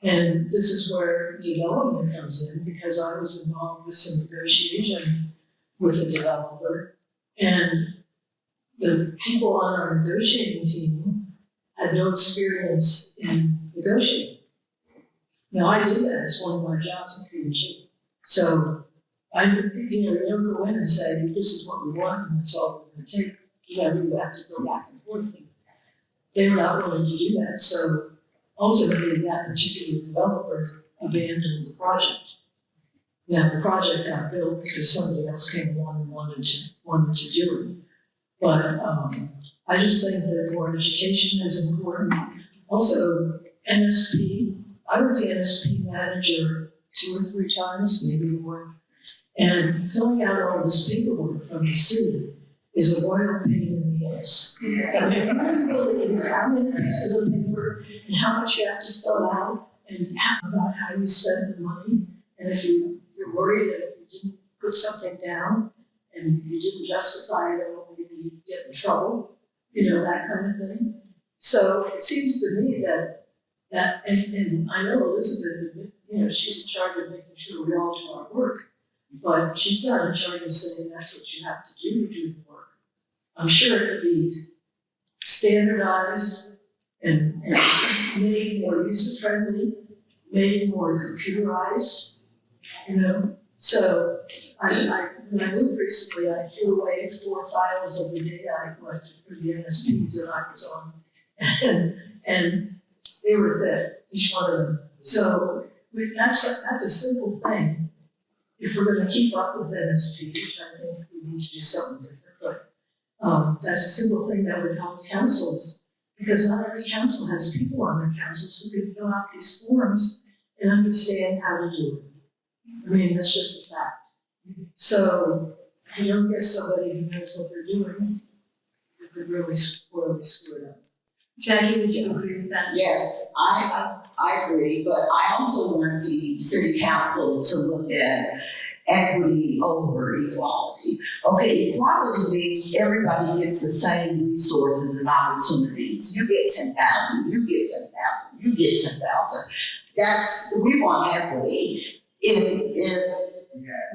And this is where development comes in, because I was involved with some negotiation with a developer, and the people on our negotiating team had no experience in negotiating. Now, I did that as one of my jobs in PG. So I, you don't go in and say, this is what we want, and that's all we're gonna take. You have to go back and forth. They were not willing to do that, so ultimately that particular developer abandoned the project. Now, the project got built because somebody else came along and wanted to do it. But I just think that more education is important. Also, NSP, I was the NSP manager 2 or 3 times, maybe more. And filling out all this paperwork from the city is a royal pain in the ass. I mean, you believe how many pieces of paper and how much you have to fill out, and about how you spend the money. And if you're worried that if you didn't put something down and you didn't justify it, maybe you'd get in trouble, that kind of thing. So it seems to me that and I know Elizabeth, she's in charge of making sure we all do our work, but she's not in charge of saying that's what you have to do the work. I'm sure it could be standardized and made more user-friendly, made more computerized, So when I moved recently, I threw away 4 files of the data I collected for the NSPs that I was on. And they were thick, each one of them. So that's a simple thing. If we're gonna keep up with NSP, which I think we need to do something different, but that's a simple thing that would help councils, because not every council has people on their councils who can fill out these forms and understand how to do it. I mean, that's just a fact. So if you don't get somebody who knows what they're doing, you could really screw it up. Jackie, would you agree with that? Yes, I agree, but I also want the city council to look at equity over equality. Okay, equality means everybody gets the same resources and opportunities. You get 10,000, you get 10,000, you get 10,000. We want equity. If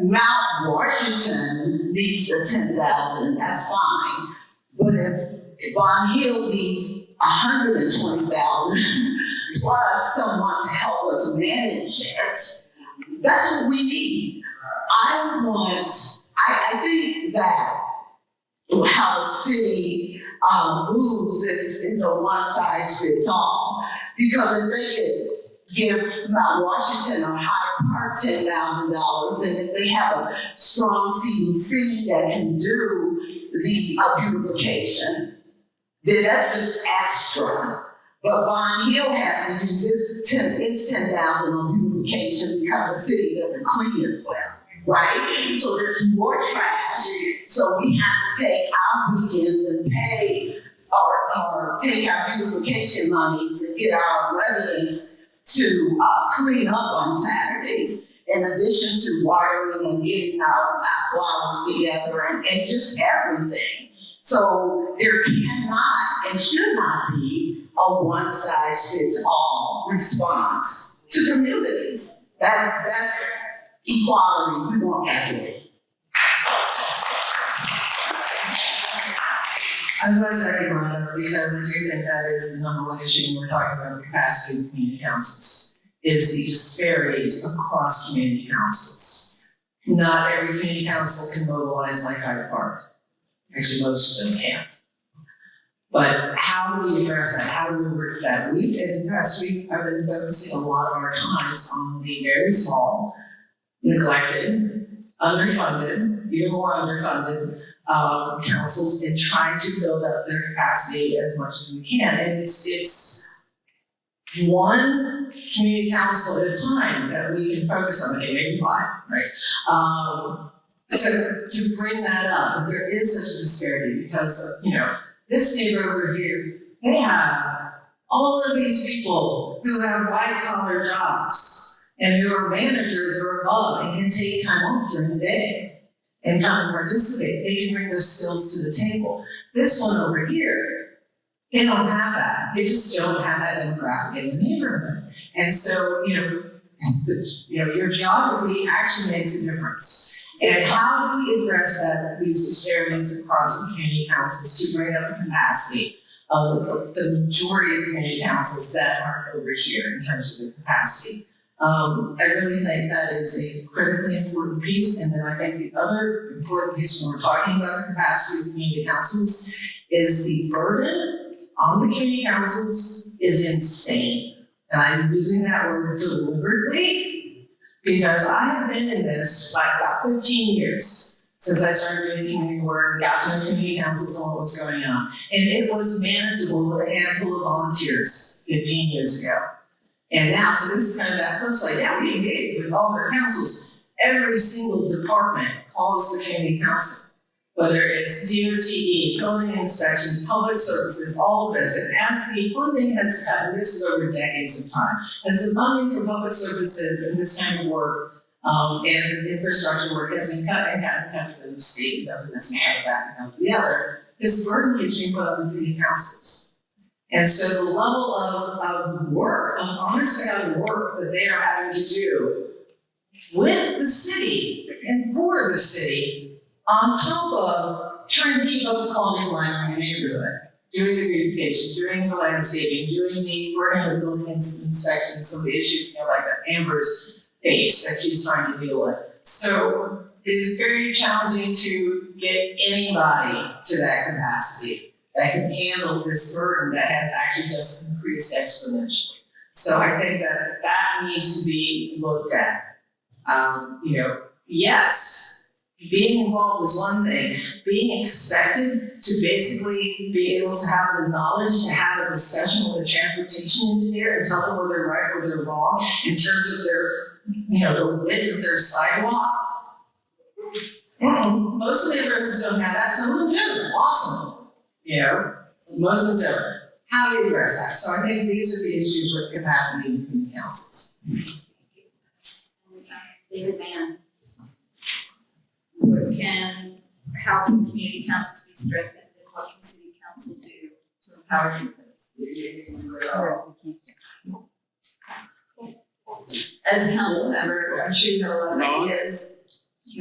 Mount Washington needs the 10,000, that's fine. But if Bond Hill needs 120,000 plus someone to help us manage it, that's what we need. I think that how the city moves is a one-size-fits-all. Because if they could give Mount Washington or Hyde Park $10,000, and if they have a strong CDC that can do the beautification, then that's just extra. But Bond Hill has to use its 10,000 on beautification because the city doesn't clean as well, right? So there's more trash. So we have to take our weekends and pay or take our beautification monies and get our residents to clean up on Saturdays, in addition to watering and getting our flowers together and just everything. So there cannot and should not be a one-size-fits-all response to communities. That's equality. We want equity. I'm glad that you brought it up because I do think that is the number one issue when we're talking about the capacity of community councils, is the disparities across community councils. Not every community council can mobilize like Hyde Park. Actually, most of them can't. But how do we address that? How do we work that? In the past week, I've been focusing a lot of our times on the very small, neglected, underfunded, even more underfunded councils and trying to build up their capacity as much as we can. And it's one community council at a time that we can focus on, maybe 5, right? So to bring that up, there is such a disparity because, this neighbor over here, they have all of these people who have white collar jobs and who are managers or above and can take time off during the day and come and participate. They can bring those skills to the table. This one over here, they don't have that. They just don't have that demographic in the neighborhood. And so, your geography actually makes a difference. And how do we address these disparities across the community councils to bring up the capacity of the majority of community councils that aren't over here in terms of their capacity? I really think that is a critically important piece. And then I think the other important piece when we're talking about the capacity of community councils is the burden on the community councils is insane. And I'm using that word deliberately because I have been in this like about 15 years since I started doing community work, got to know community councils and what was going on. And it was manageable with a handful of volunteers 15 years ago. And now, so this is kind of that flip side. Now we engage with all their councils. Every single department calls the community council, whether it's DOTE, building inspections, public services, all of this. And as the funding has cut, and this is over decades of time, as the funding for public services and this kind of work and infrastructure work has been cut and cut and cut because the state doesn't necessarily back it up the other, this burden keeps being put on the community councils. And so the level of work, of honest to God work that they are having to do with the city and for the city, on top of trying to keep up the quality of life in the neighborhood, doing the beautification, doing the landscaping, doing the working with building inspections, some of the issues, like that Amber's face that she's trying to deal with. So it's very challenging to get anybody to that capacity that can handle this burden that has actually just increased exponentially. So I think that needs to be looked at. Yes, being involved is one thing. Being expected to basically be able to have the knowledge to have a discussion with a transportation engineer and tell them where they're right or they're wrong in terms of their, the width of their sidewalk. Most neighborhoods don't have that. Some of them do. Awesome. Most of them don't. How do you address that? So I think these are the issues with capacity in community councils. David Mann. How can community councils be strengthened and what can city council do to empower neighborhoods? As a council member, I'm sure you know a lot of ideas.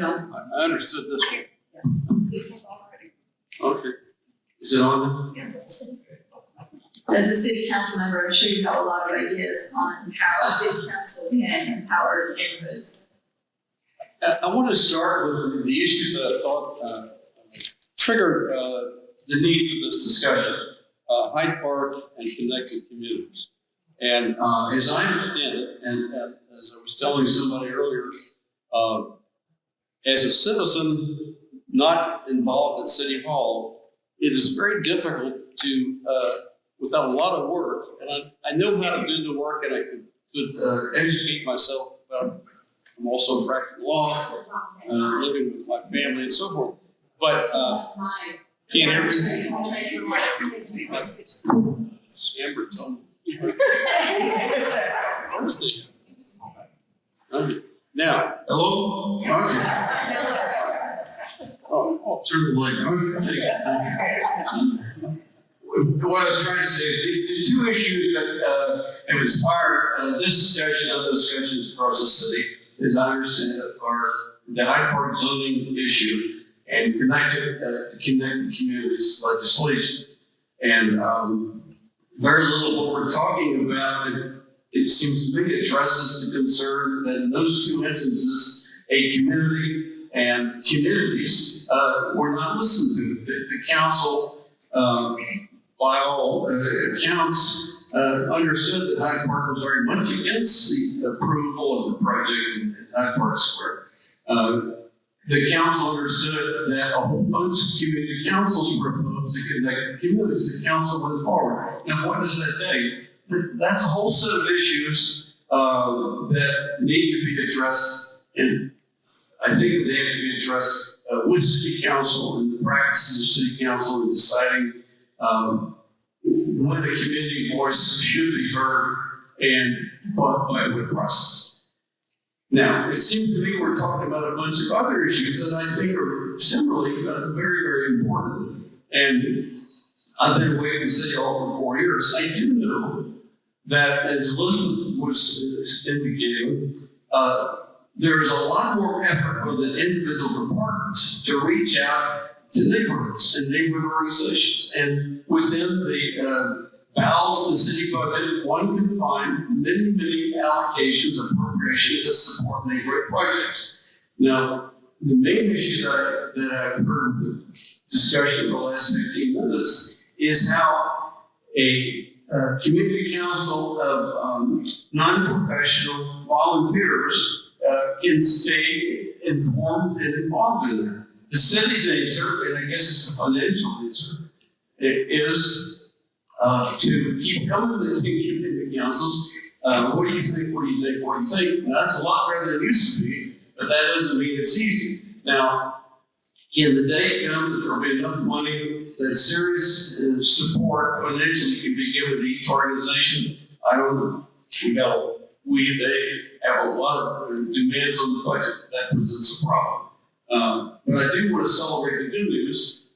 I understood this one. Okay. Is it on? As a city council member, I'm sure you have a lot of ideas on how city council can empower neighborhoods. I want to start with the issues that I thought triggered the need for this discussion, Hyde Park and connected communities. And as I understand it, and as I was telling somebody earlier, as a citizen not involved at City Hall, it is very difficult to, without a lot of work, and I know how to do the work and I could educate myself about. I'm also practicing law, living with my family and so forth. But can't hear me. Amber told me. Honestly. Now, hello? Okay. I'll turn the light on. What I was trying to say is the two issues that have inspired this discussion and other discussions across the city, as I understand it, are the Hyde Park zoning issue and connected communities legislation. And very little what we're talking about, it seems to me, addresses the concern that in those two instances, a community and communities were not listened to. The council, by all accounts, understood that Hyde Park was very much against the approval of the project in Hyde Park Square. The council understood that a whole bunch of community councils were opposed to connected communities. The council went forward. And what does that tell you? That's a whole set of issues that need to be addressed, and I think they have to be addressed with city council and the practices of city council in deciding when a community voice should be heard and by what process. Now, it seems to me we're talking about a bunch of other issues that I think are similarly very, very important. And I've been away from City Hall for 4 years. I do know that, as Elizabeth was indicating, there's a lot more effort with the individual departments to reach out to neighborhoods and neighborhood organizations. And within the bowels of the city budget, one can find many, many allocations, appropriations that support neighborhood projects. Now, the main issue that I've heard of the discussion in the last 15 minutes is how a community council of non-professional volunteers can stay informed and involved in that. The city's answer, and I guess it's a financial answer, is to keep coming to the community councils. What do you think? What do you think? What do you think? And that's a lot better than it used to be, but that doesn't mean it's easy. Now, can the day come that there'll be enough money that serious support financially can be given to each organization? I don't know. They have a lot of demands on the budget. That presents a problem. But I do want to celebrate the good news.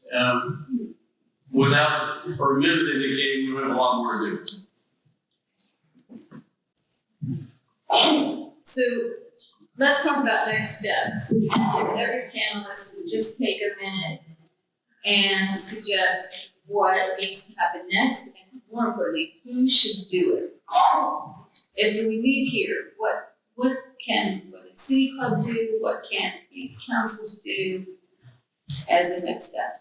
Without, for a minute, indicating we have a lot more to do. So let's talk about next steps. If every panelist would just take a minute and suggest what needs to happen next, and more importantly, who should do it. If we leave here, what can the City Club do? What can the councils do as a next step?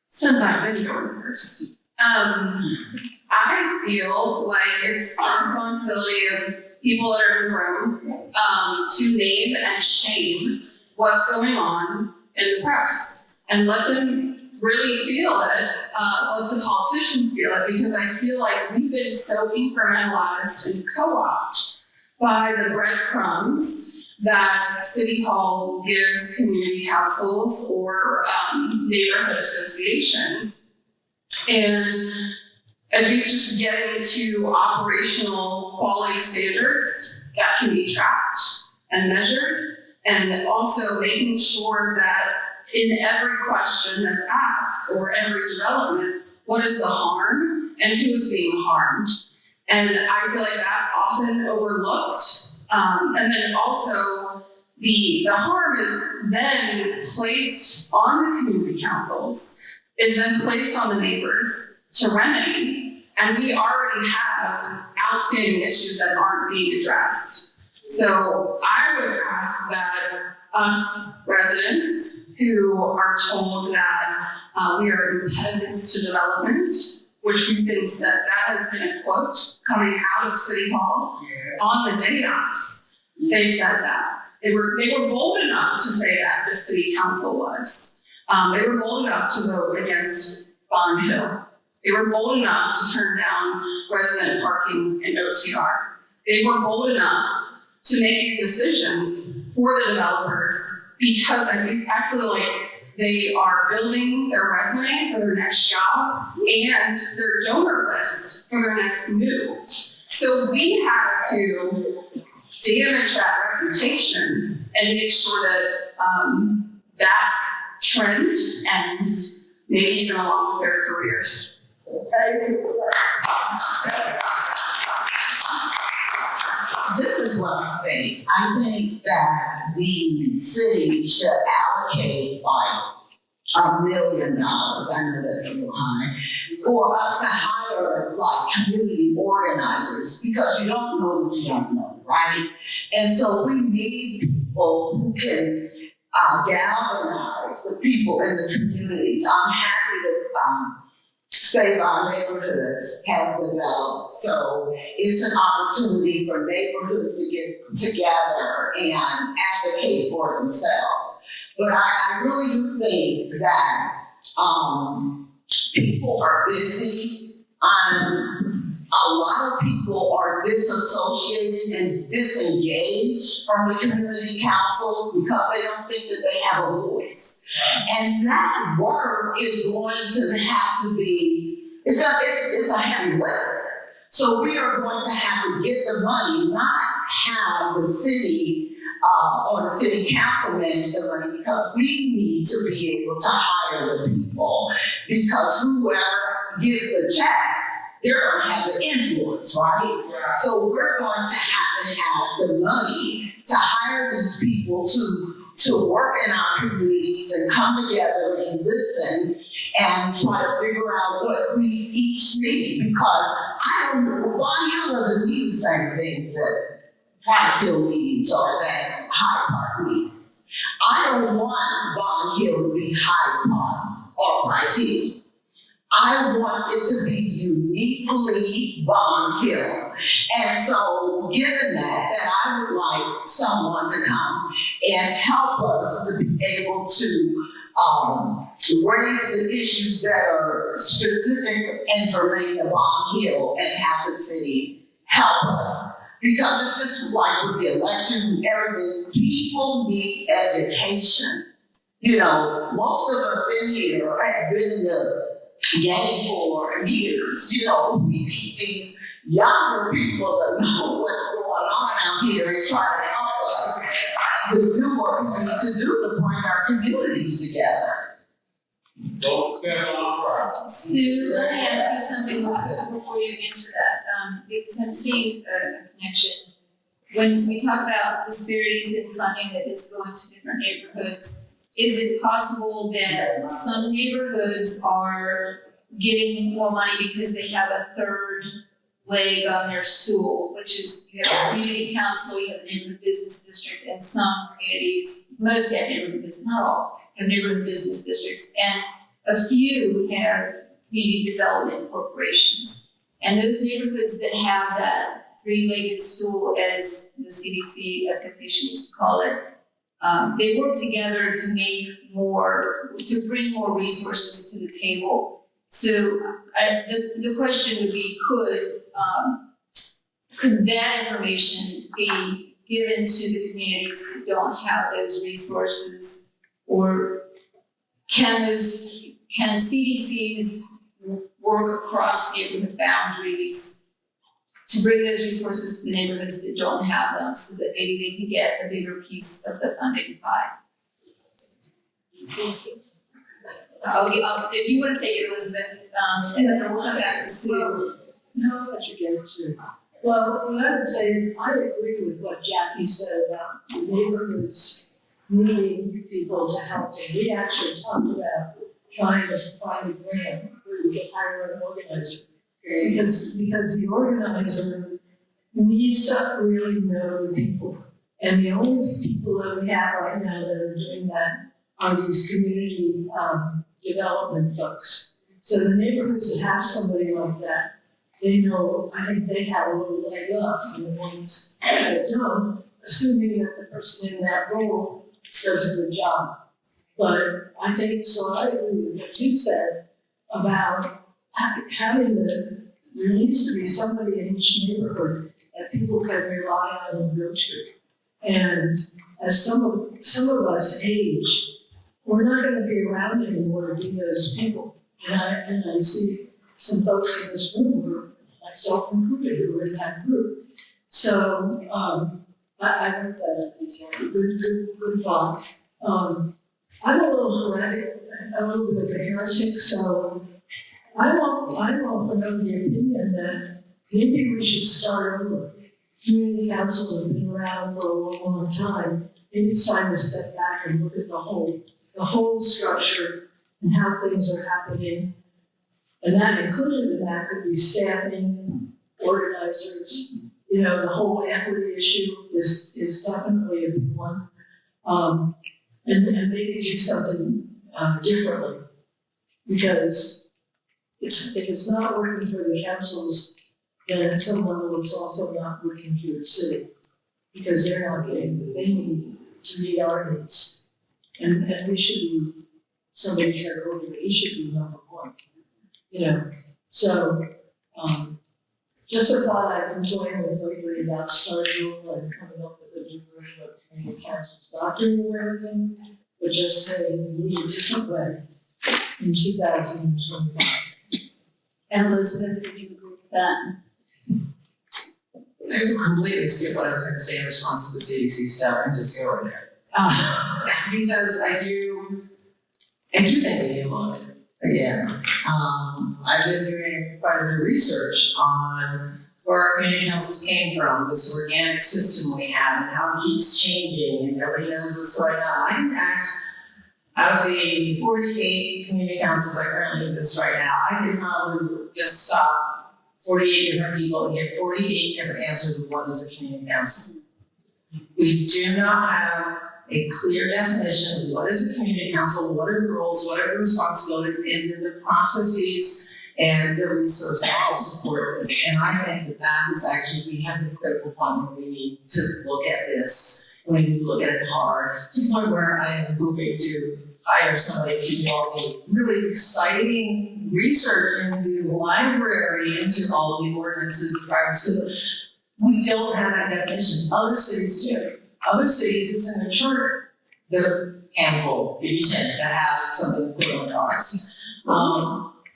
Since I've been going first, I feel like it's the responsibility of people that are in the room to name and shame what's going on in the press and let them really feel it, let the politicians feel it, because I feel like we've been so incrementalized and co-opted by the breadcrumbs that City Hall gives community councils or neighborhood associations. And I think just getting to operational quality standards that can be tracked and measured, and also making sure that in every question that's asked or every development, what is the harm and who is being harmed? And I feel like that's often overlooked. And then also the harm is then placed on the community councils, is then placed on the neighbors to remedy. And we already have outstanding issues that aren't being addressed. So I would ask that us residents who are told that we are impediments to development, which we've been said, that has been a quote coming out of City Hall on the dais. They said that. They were bold enough to say that, the city council was. They were bold enough to vote against Bond Hill. They were bold enough to turn down resident parking in OTR. They were bold enough to make these decisions for the developers because I feel like they are building their resume for their next job and their donor list for their next move. So we have to damage that reputation and make sure that that trend ends, maybe even along with their careers. This is what I think. I think that the city should allocate allocate like $1 million, I know that's a little high, for us to hire like community organizers, because you don't know what you don't know, right? And so we need people who can galvanize the people in the communities. I'm happy that Save Our Neighborhoods has developed. So it's an opportunity for neighborhoods to get together and advocate for themselves. But I really do think that people are busy. A lot of people are disassociated and disengaged from the community councils because they don't think that they have a voice. And that work is going to have to be, it's a heavy lift. So we are going to have to get the money, not have the city or the city council manage the money, because we need to be able to hire the people, because whoever gives the checks, they're going to have the influence, right? So we're going to have the money to hire these people to work in our communities and come together and listen and try to figure out what we each need, because I don't know, Bonnie Hill doesn't need the same things that Price Hill needs or that Hyde Park needs. I don't want Bonnie Hill to be Hyde Park or Price Hill. I want it to be uniquely Bonnie Hill. And so given that I would like someone to come and help us to be able to raise the issues that are specific and germane to Bonnie Hill and have the city help us. Because it's just like with the election and everything, people need education. You know, most of us in here have been in the game for years. You know, we need these younger people that know what's going on out here and try to help us to do what we need to do to bring our communities together. Sue, let me ask you something real quick before you answer that, because I'm seeing a connection. When we talk about disparities in funding that is going to different neighborhoods, is it possible that some neighborhoods are getting more money because they have a third leg on their stool, which is you have a community council, you have a neighborhood business district, and some communities, most have neighborhood business, not all, have neighborhood business districts, and a few have community development corporations. And those neighborhoods that have that three-legged stool, as the CDC Association used to call it, they work together to bring more resources to the table. So the question would be, could that information be given to the communities that don't have those resources, or can CDCs work across neighborhood boundaries to bring those resources to the neighborhoods that don't have them, so that maybe they can get a bigger piece of the funding pie? If you want to take it, Elizabeth, and then we'll come back to Sue. No, I should get it too. Well, what I would say is I agree with what Jackie said about the neighborhoods needing people to help them. We actually talked about trying to find a grant where we could hire an organizer. Because the organizer needs to really know the people. And the only people that we have right now that are doing that are these community development folks. So the neighborhoods that have somebody like that, they know, I think they have a little leg up on the ones that don't, assuming that the person in that role does a good job. But I think, so I agree with what you said about having there needs to be somebody in each neighborhood that people can rely on and go to. And as some of us age, we're not going to be around anymore to be those people. And I see some folks in this room, myself included, who are in that group. So I heard that good thought. I'm a little bit of a heretic, so I'm often of the opinion that maybe we should start over. Community councils have been around for a long, long time. Maybe it's time to step back and look at the whole the whole structure and how things are happening. And that included in that could be staffing, organizers, the whole equity issue is definitely a big one. And maybe do something differently. Because if it's not working for the councils, then at some level it's also not working for the city. Because they're not getting what they need to meet our needs. And we should be, somebody said earlier, we should be number one. So just a thought I've been toying with lately about Starville and coming up with a new version of community councils, not doing everything, but just saying we need a different way in 2025. And Elizabeth, would you agree with that? I completely skip what I was gonna say in response to the CDC stuff and just go over there. Because I do think we need to look again. I've been doing quite a bit of research on where our community councils came from, this organic system we have and how it keeps changing and nobody knows what's going on. I can ask, out of the 48 community councils that currently exist right now, I could probably just stop 48 different people and get 48 different answers of what is a community council. We do not have a clear definition of what is a community council, what are the roles, what are the responsibilities, and then the processes and the resources to support this. And I think that is actually, we have the critical point where we need to look at this, and we need to look at it hard, to the point where I am hoping to hire somebody to do all the really exciting research in the library into all of the ordinances and requirements, because we don't have that definition. Other cities do. Other cities, it's in the charter. The handful, maybe 10, that have something equivalent to ours.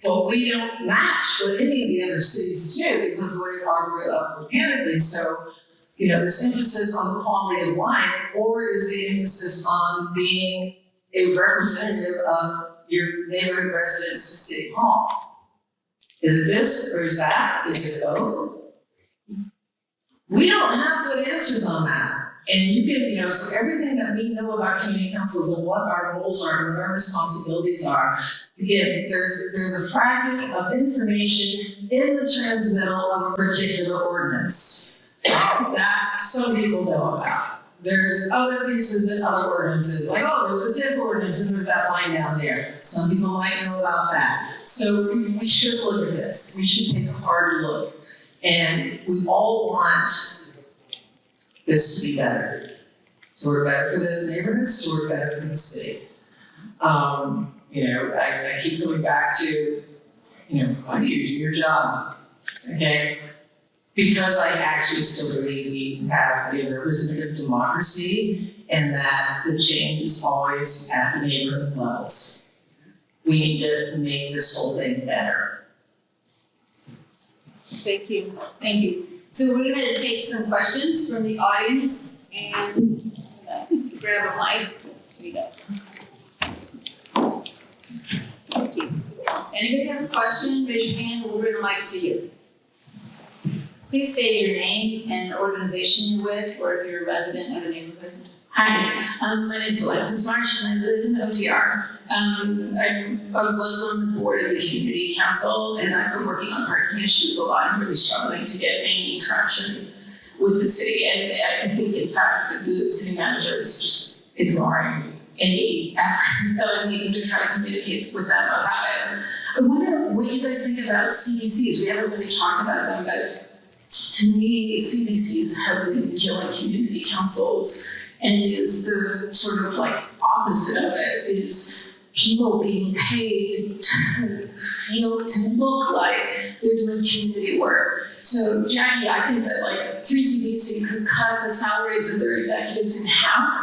But we don't match what any of the other cities do because the way our grew up organically. So, this emphasis on quality of life, or is the emphasis on being a representative of your neighborhood residents to City Hall? Is it this or is that? Is it both? We don't have good answers on that. And you can, so everything that we know about community councils and what our roles are and what our responsibilities are, again, there's a fragment of information in the transmittal of a particular ordinance that some people know about. There's other pieces in other ordinances, like, there's the TIP ordinance and there's that line down there. Some people might know about that. So we should look at this. We should take a hard look. And we all want this to be better. So we're better for the neighborhoods, so we're better for the city. I keep going back to, why do you do your job? Okay? Because I actually still believe we have a representative democracy and that the change is always at the neighborhood levels. We need to make this whole thing better. Thank you. Thank you. So we're going to take some questions from the audience and grab a mic. Here we go. Thank you. Anybody have a question? Raise your hand. We'll bring a mic to you. Please say your name and the organization you're with, or if you're a resident of a neighborhood. Hi, my name is Alexis Marsh and I live in OTR. I was on the board of the community council and I've been working on parking issues a lot. I'm really struggling to get any traction with the city, and I think in fact that the city manager is just ignoring any effort that I'm making to try to communicate with them about it. I wonder what you guys think about CDCs. We haven't really talked about them, but to me, CDCs have been killing community councils, and is the sort of opposite of it, is people being paid to look like they're doing community work. So Jackie, I think that 3CDC could cut the salaries of their executives in half.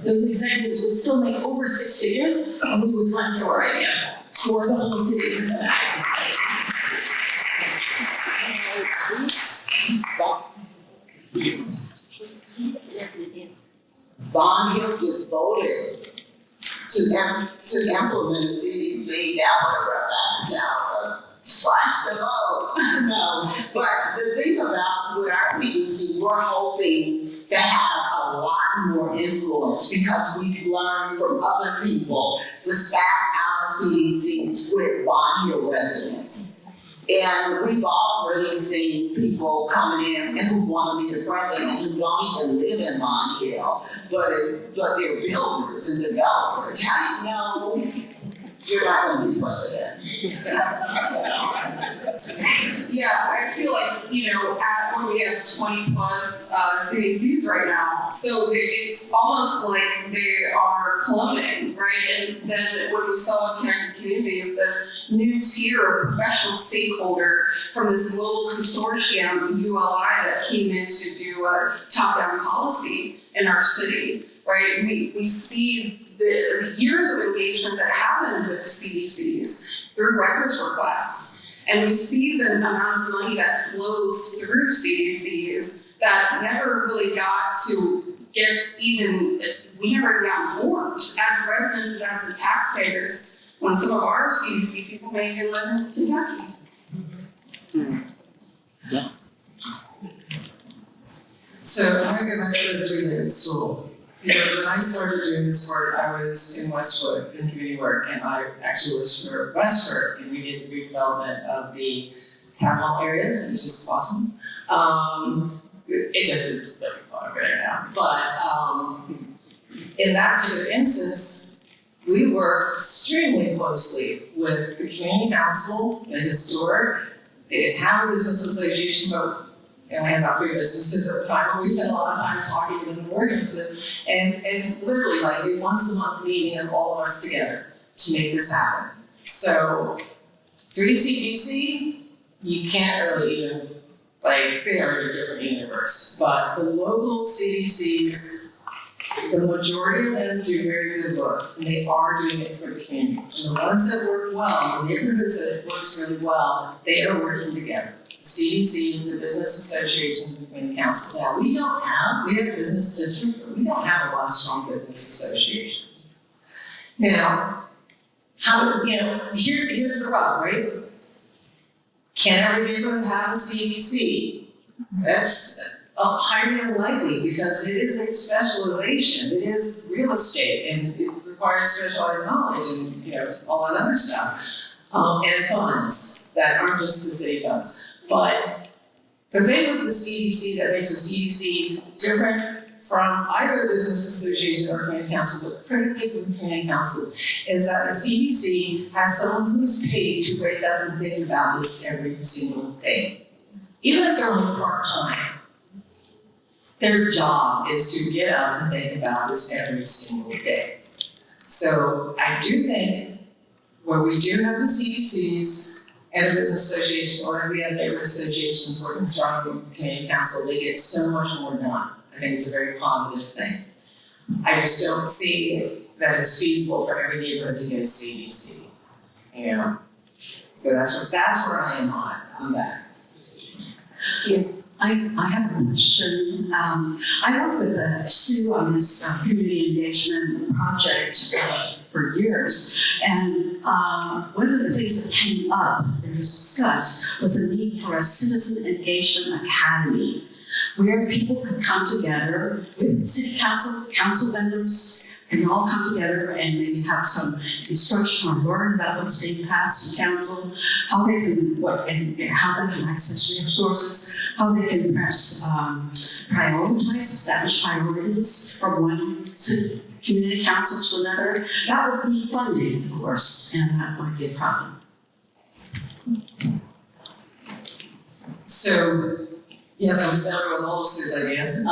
Those executives would still make over 6 figures, and we would fund your idea for the whole city of Cincinnati. Von Hill just voted to implement a CDC down whatever that town. Watch the vote. No, but the thing about with our CDC, we're hoping to have a lot have more influence because we've learned from other people to staff our CDCs with Bond Hill residents. And we've already seen people coming in and who want to be the president who don't even live in Bond Hill, but they're builders and developers. How do you know you're not going to be president? Yeah, I feel like, when we have 20 plus CDCs right now, so it's almost like they are cloning, right? And then what we saw with Connected Communities, this new tier of professional stakeholder from this global consortium, ULI, that came in to do a top-down policy in our city, right? We see the years of engagement that happened with the CDCs through records requests. And we see the amount of money that flows through CDCs that never really got to get we never got informed as residents, as the taxpayers, when some of our CDC people may even live in Kentucky. So I'm gonna go back to the 3-legged stool. When I started doing this work, I was in Westwood in community work, and I actually was for Westford, and we did the redevelopment of the town hall area, which is awesome. It just is looking fun over there now. But in that particular instance, we worked extremely closely with the community council, the historic. They didn't have a business association, but we had about 3 businesses at the time, but we spent a lot of time talking and working with them. And literally, like, a once a month meeting of all of us together to make this happen. So, 3 CDC, you can't really even, they are in a different universe. But the local CDCs, the majority of them do very good work, and they are doing it for the community. And the ones that work well, the neighborhoods that it works really well, they are working together. CDC, the business associations, the community councils. Now, we have business districts, but we don't have a lot of strong business associations. Now, here's the rub, right? Can every neighborhood have a CDC? That's highly unlikely because it is a specialization. It is real estate and it requires specialized knowledge and all that other stuff. And funds that aren't just the city funds. But the thing with the CDC that makes a CDC different from either business association or community council, but critically from community councils, is that the CDC has someone who's paid to wake up and think about this every single day. Even if they're only part-time, their job is to get up and think about this every single day. So I do think where we do have the CDCs, and a business association, or we have neighborhood associations working strongly with the community council, they get so much more done. I think it's a very positive thing. I just don't see that it's feasible for every neighborhood to get a CDC. So that's where I am on that. I have a question. I worked with Sue on this community engagement project for years, and one of the things that came up and was discussed was the need for a citizen engagement academy where people could come together with city council members, and all come together and maybe have some instruction or learn about what's being passed in council, how they can access resources, how they can perhaps establish priorities from one city community council to another. That would be funding, of course, and that might be a problem. So, yes, I'm familiar with all of Sue's ideas.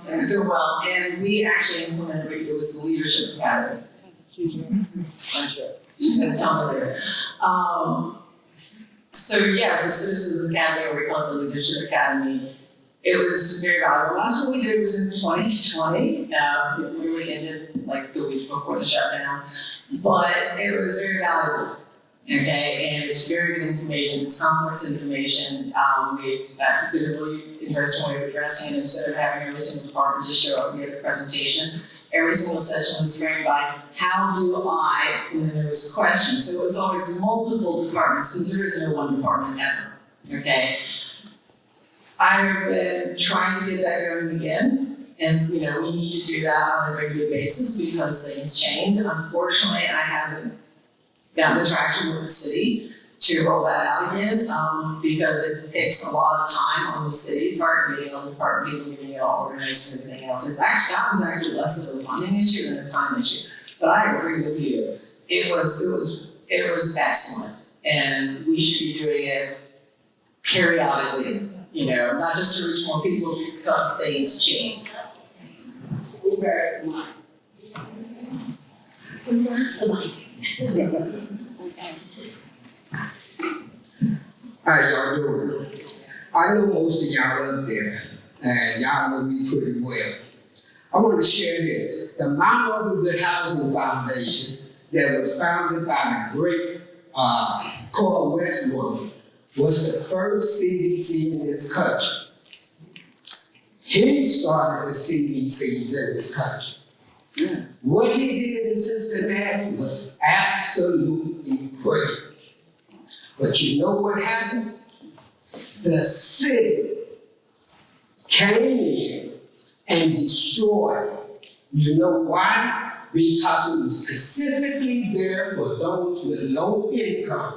And doing well. And we actually implemented it was the Leadership Academy. I'm sure. She's going to tell me later. So yes, the Citizens Academy, or we call it the Leadership Academy. It was very valuable. Last one we did was in 2020. It literally ended like the week before the shutdown. But it was very valuable. Okay, and it's very good information. It's complex information. We did a really interesting way of addressing it. Instead of having every single department just show up and give a presentation, every single session was framed by how do I, and then there was a question. So it was always multiple departments because there is no one department ever. Okay, I've been trying to get that going again. And, you know, we need to do that on a regular basis because things change. Unfortunately, I haven't gotten the traction with the city to roll that out again, because it takes a lot of time on the city part, meeting on the part, people getting it all organized and everything else. That was actually less of a funding issue than a time issue. But I agree with you. It was excellent, and we should be doing it periodically, you know, not just to reach more people because things change. Okay. Where's the mic? How y'all doing? I know most of y'all up there, and y'all know me pretty well. I want to share this. The Mount Auburn Good Housing Foundation that was founded by the great Cora Westwood was the first CDC in this country. He started the CDCs in this country. Yeah. What he did in Cincinnati was absolutely great. But you know what happened? The city came in and destroyed it. You know why? Because it was specifically there for those with low income.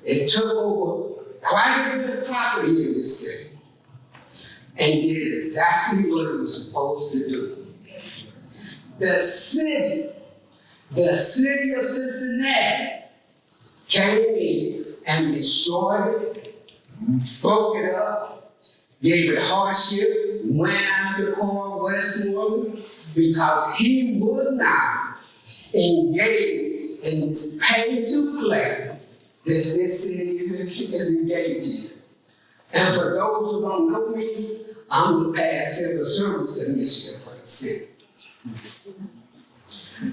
It took over quite a bit of property in the city and did exactly what it was supposed to do. The city of Cincinnati came in and destroyed it, broke it up, gave it hardship, went after Cora Westwood because he would not engage in this pay-to-play that this city is engaged in. And for those who don't know me, I'm the past civil service commissioner for the city.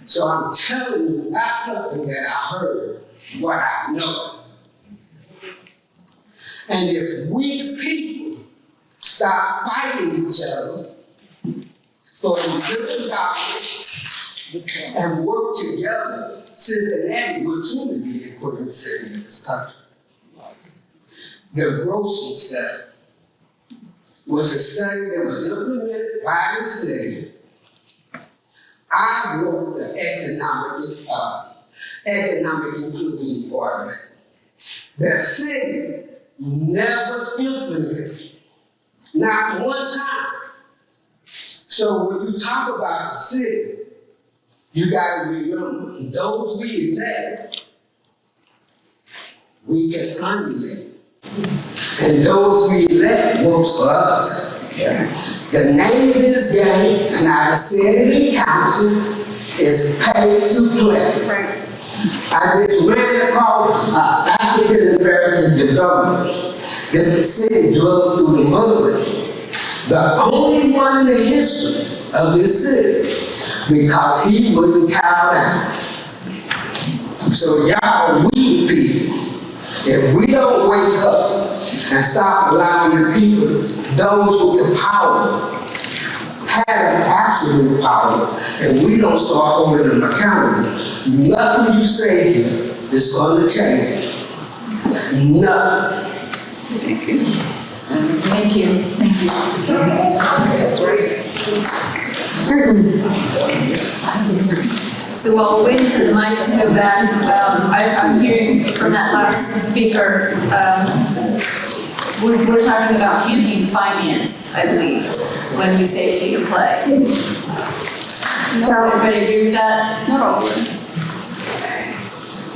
So I'm telling you not something that I heard, what I know. And if we the people stop fighting each other for the good dollars and work together, Cincinnati will truly be the equivalent city in this country. The Grocery study was a study that was implemented by the city. I wrote the economic inclusion part of it. The city never implemented, not one time. So when you talk about the city, you gotta remember, those we elect, we can unelect. And those we elect works for us. The name of this game, and I said it in council, is pay to play. I just ran across African American development that the city drug through the mud. The only one in the history of this city, because he wouldn't cow down. So y'all, we the people, if we don't wake up and stop allowing the people, those with the power, have an absolute power, and we don't start holding them accountable, nothing you say here is going to change. Nothing. Thank you. That's right. Certainly. So while we're waiting for the mic to go back, I'm hearing from that last speaker, we're talking about campaign finance, I believe, when we say pay to play. So everybody agree with that? Not all of them.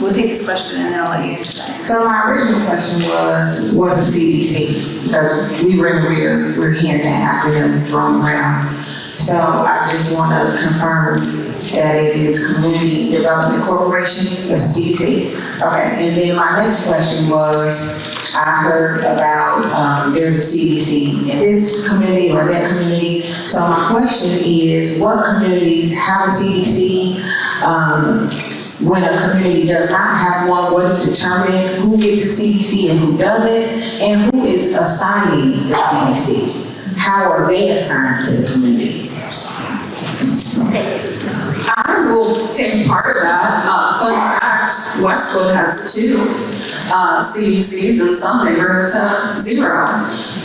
We'll take this question and then I'll let you answer that. So my original question was the CDC, because we were in the rear, we're hearing that acronym thrown around. So I just want to confirm that it is Community Development Corporation, that's CDC. Okay, and then my next question was, I heard about there's a CDC in this community or that community. So my question is, what communities have a CDC? When a community does not have one, what is determined? Who gets a CDC and who doesn't? And who is assigning the CDC? How are they assigned to the community? I will take part of that. Fun fact, Westwood has 2 CDCs, and some neighborhoods have 0.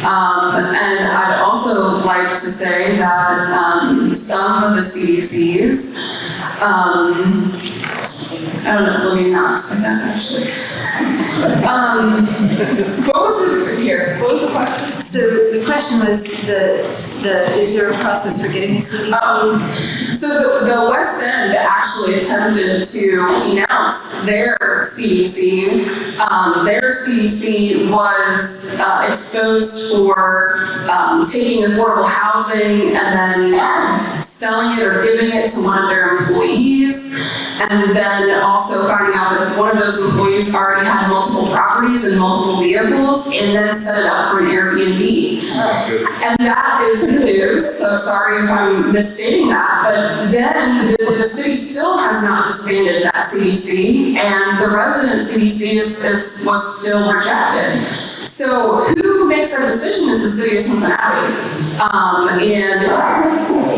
And I'd also like to say that some of the CDCs, I don't know, let me not say that actually. What was the question? So the question was is there a process for getting a CDC? So the West End actually attempted to denounce their CDC. Their CDC was exposed for taking affordable housing and then selling it or giving it to one of their employees, and then also finding out that one of those employees already had multiple properties and multiple vehicles, and then set it up for an Airbnb. And that is in the news, so sorry if I'm misstating that, but then the city still has not disbanded that CDC, and the resident CDC was still rejected. So who makes that decision is the city of Cincinnati. And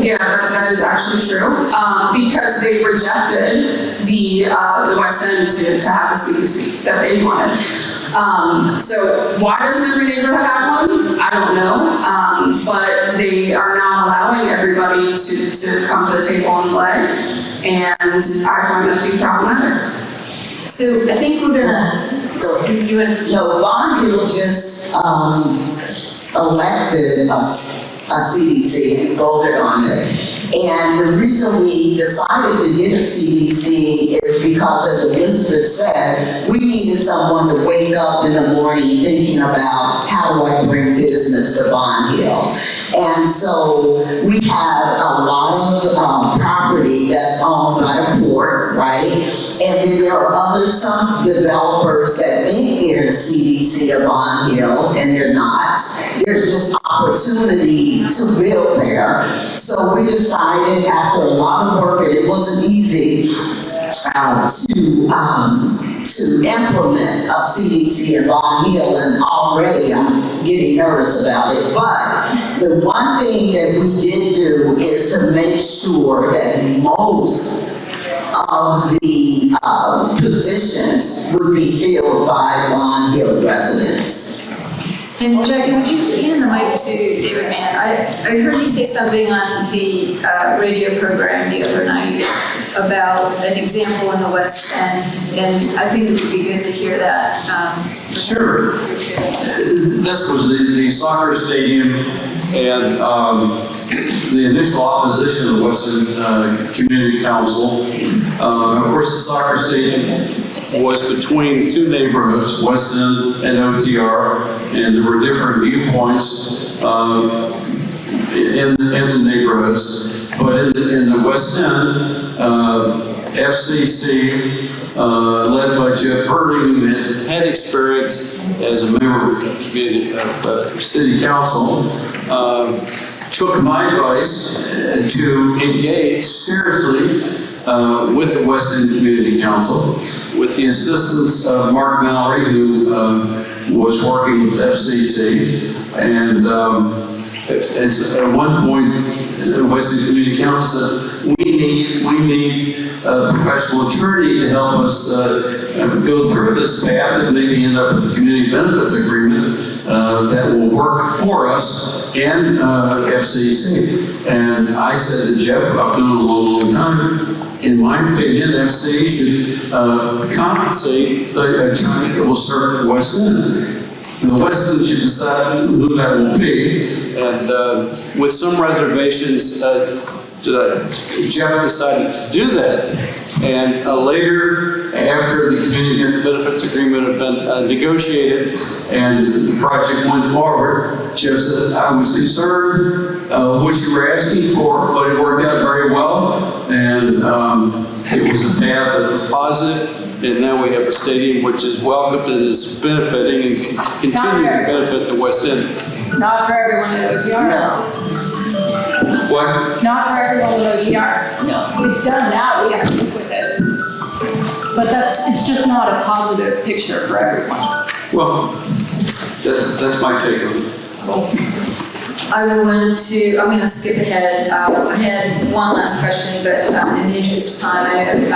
yeah, that is actually true, because they rejected the West End to have the CDC that they wanted. So why doesn't every neighborhood have one? I don't know, but they are not allowing everybody to come to the table and play, and I find that to be problematic. So I think we're gonna, No, Bond Hill just elected a CDC and voted on it. And the reason we decided to get a CDC is because, as Elizabeth said, we needed someone to wake up in the morning thinking about how do I bring business to Bond Hill. And so we have a lot of property that's owned by the port, right? And then there are some developers that think they're the CDC of Bond Hill, and they're not. There's just opportunity to build there. So we decided after a lot of work, and it wasn't easy to implement a CDC in Bond Hill, and already I'm getting nervous about it. But the one thing that we did do is to make sure that most of the positions would be filled by Bond Hill residents. and Jackie, would you hand the mic to David Mann? I heard you say something on the radio program the other night about an example in the West End, and I think it would be good to hear that. Sure. This was the soccer stadium, and the initial opposition of the Western Community Council. Of course, the soccer stadium was between 2 neighborhoods, West End and OTR, and there were different viewpoints in the neighborhoods. But in the West End, FCC, led by Jeff Purdy, who had experience as a member of the city council, took my advice to engage seriously with the West End Community Council, with the assistance of Mark Mallory, who was working with FCC, and at one point, the West End Community Council said, we need a professional attorney to help us go through this path and maybe end up with a community benefits agreement that will work for us and FCC. And I said to Jeff, I've known him a long time, in my opinion, FC should compensate the attorney that will serve the West End. The West End should decide who that will be, and with some reservations, Jeff decided to do that. And later, after the community benefits agreement had been negotiated and the project went forward, Jeff said, I was concerned what you were asking for, but it worked out very well. And it was a path that was positive. And now we have a stadium which is welcomed and is benefiting and continuing to benefit the West End. Not for everyone at OTR. No. What? Not for everyone at OTR. No. It's done now, we have to live with it. But it's just not a positive picture for everyone. Well, that's my take on it. I'm gonna skip ahead. I had one last question, but in the interest of time, I know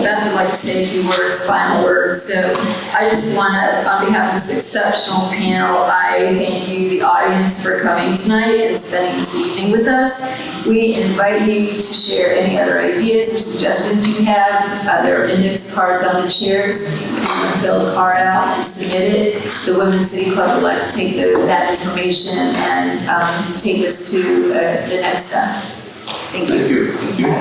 Beth would like to say a few words, final words. So I just want to, on behalf of this exceptional panel, I thank you, the audience, for coming tonight and spending this evening with us. We invite you to share any other ideas or suggestions you have. There are index cards on the chairs. You can fill the card out and submit it. The Women's City Club would like to take that information and take this to the next step. Thank you. Thank you.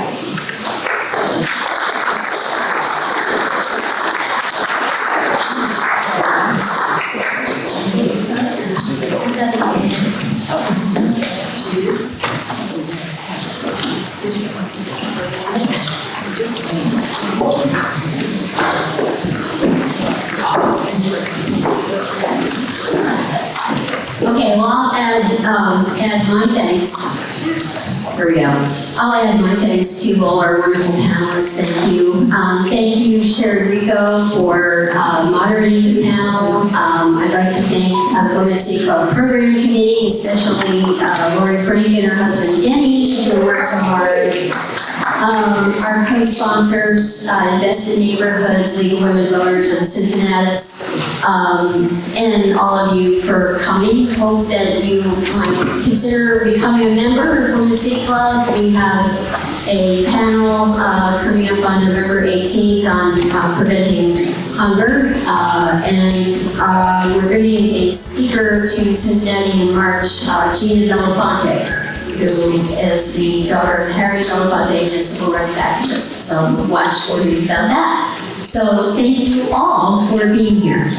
Okay, well, I'll add my thanks. Here we go. I'll add my thanks to all our wonderful panelists. Thank you. Thank you, Sherry Rico, for moderating the panel. I'd like to thank the Women's City Club Program Committee, especially Lori Frank and her husband Denny, who worked so hard. Our co-sponsors, Invest in Neighborhoods, League of Women Voters, and Cincinnatus, and all of you for coming. Hope that you might consider becoming a member of Women's City Club. We have a panel coming up on November 18th on preventing hunger, and we're bringing a speaker to Cincinnati in March, Gina Delafonte, who is the daughter of Harry Belafonte, a civil rights activist. So watch for news about that. So thank you all for being here.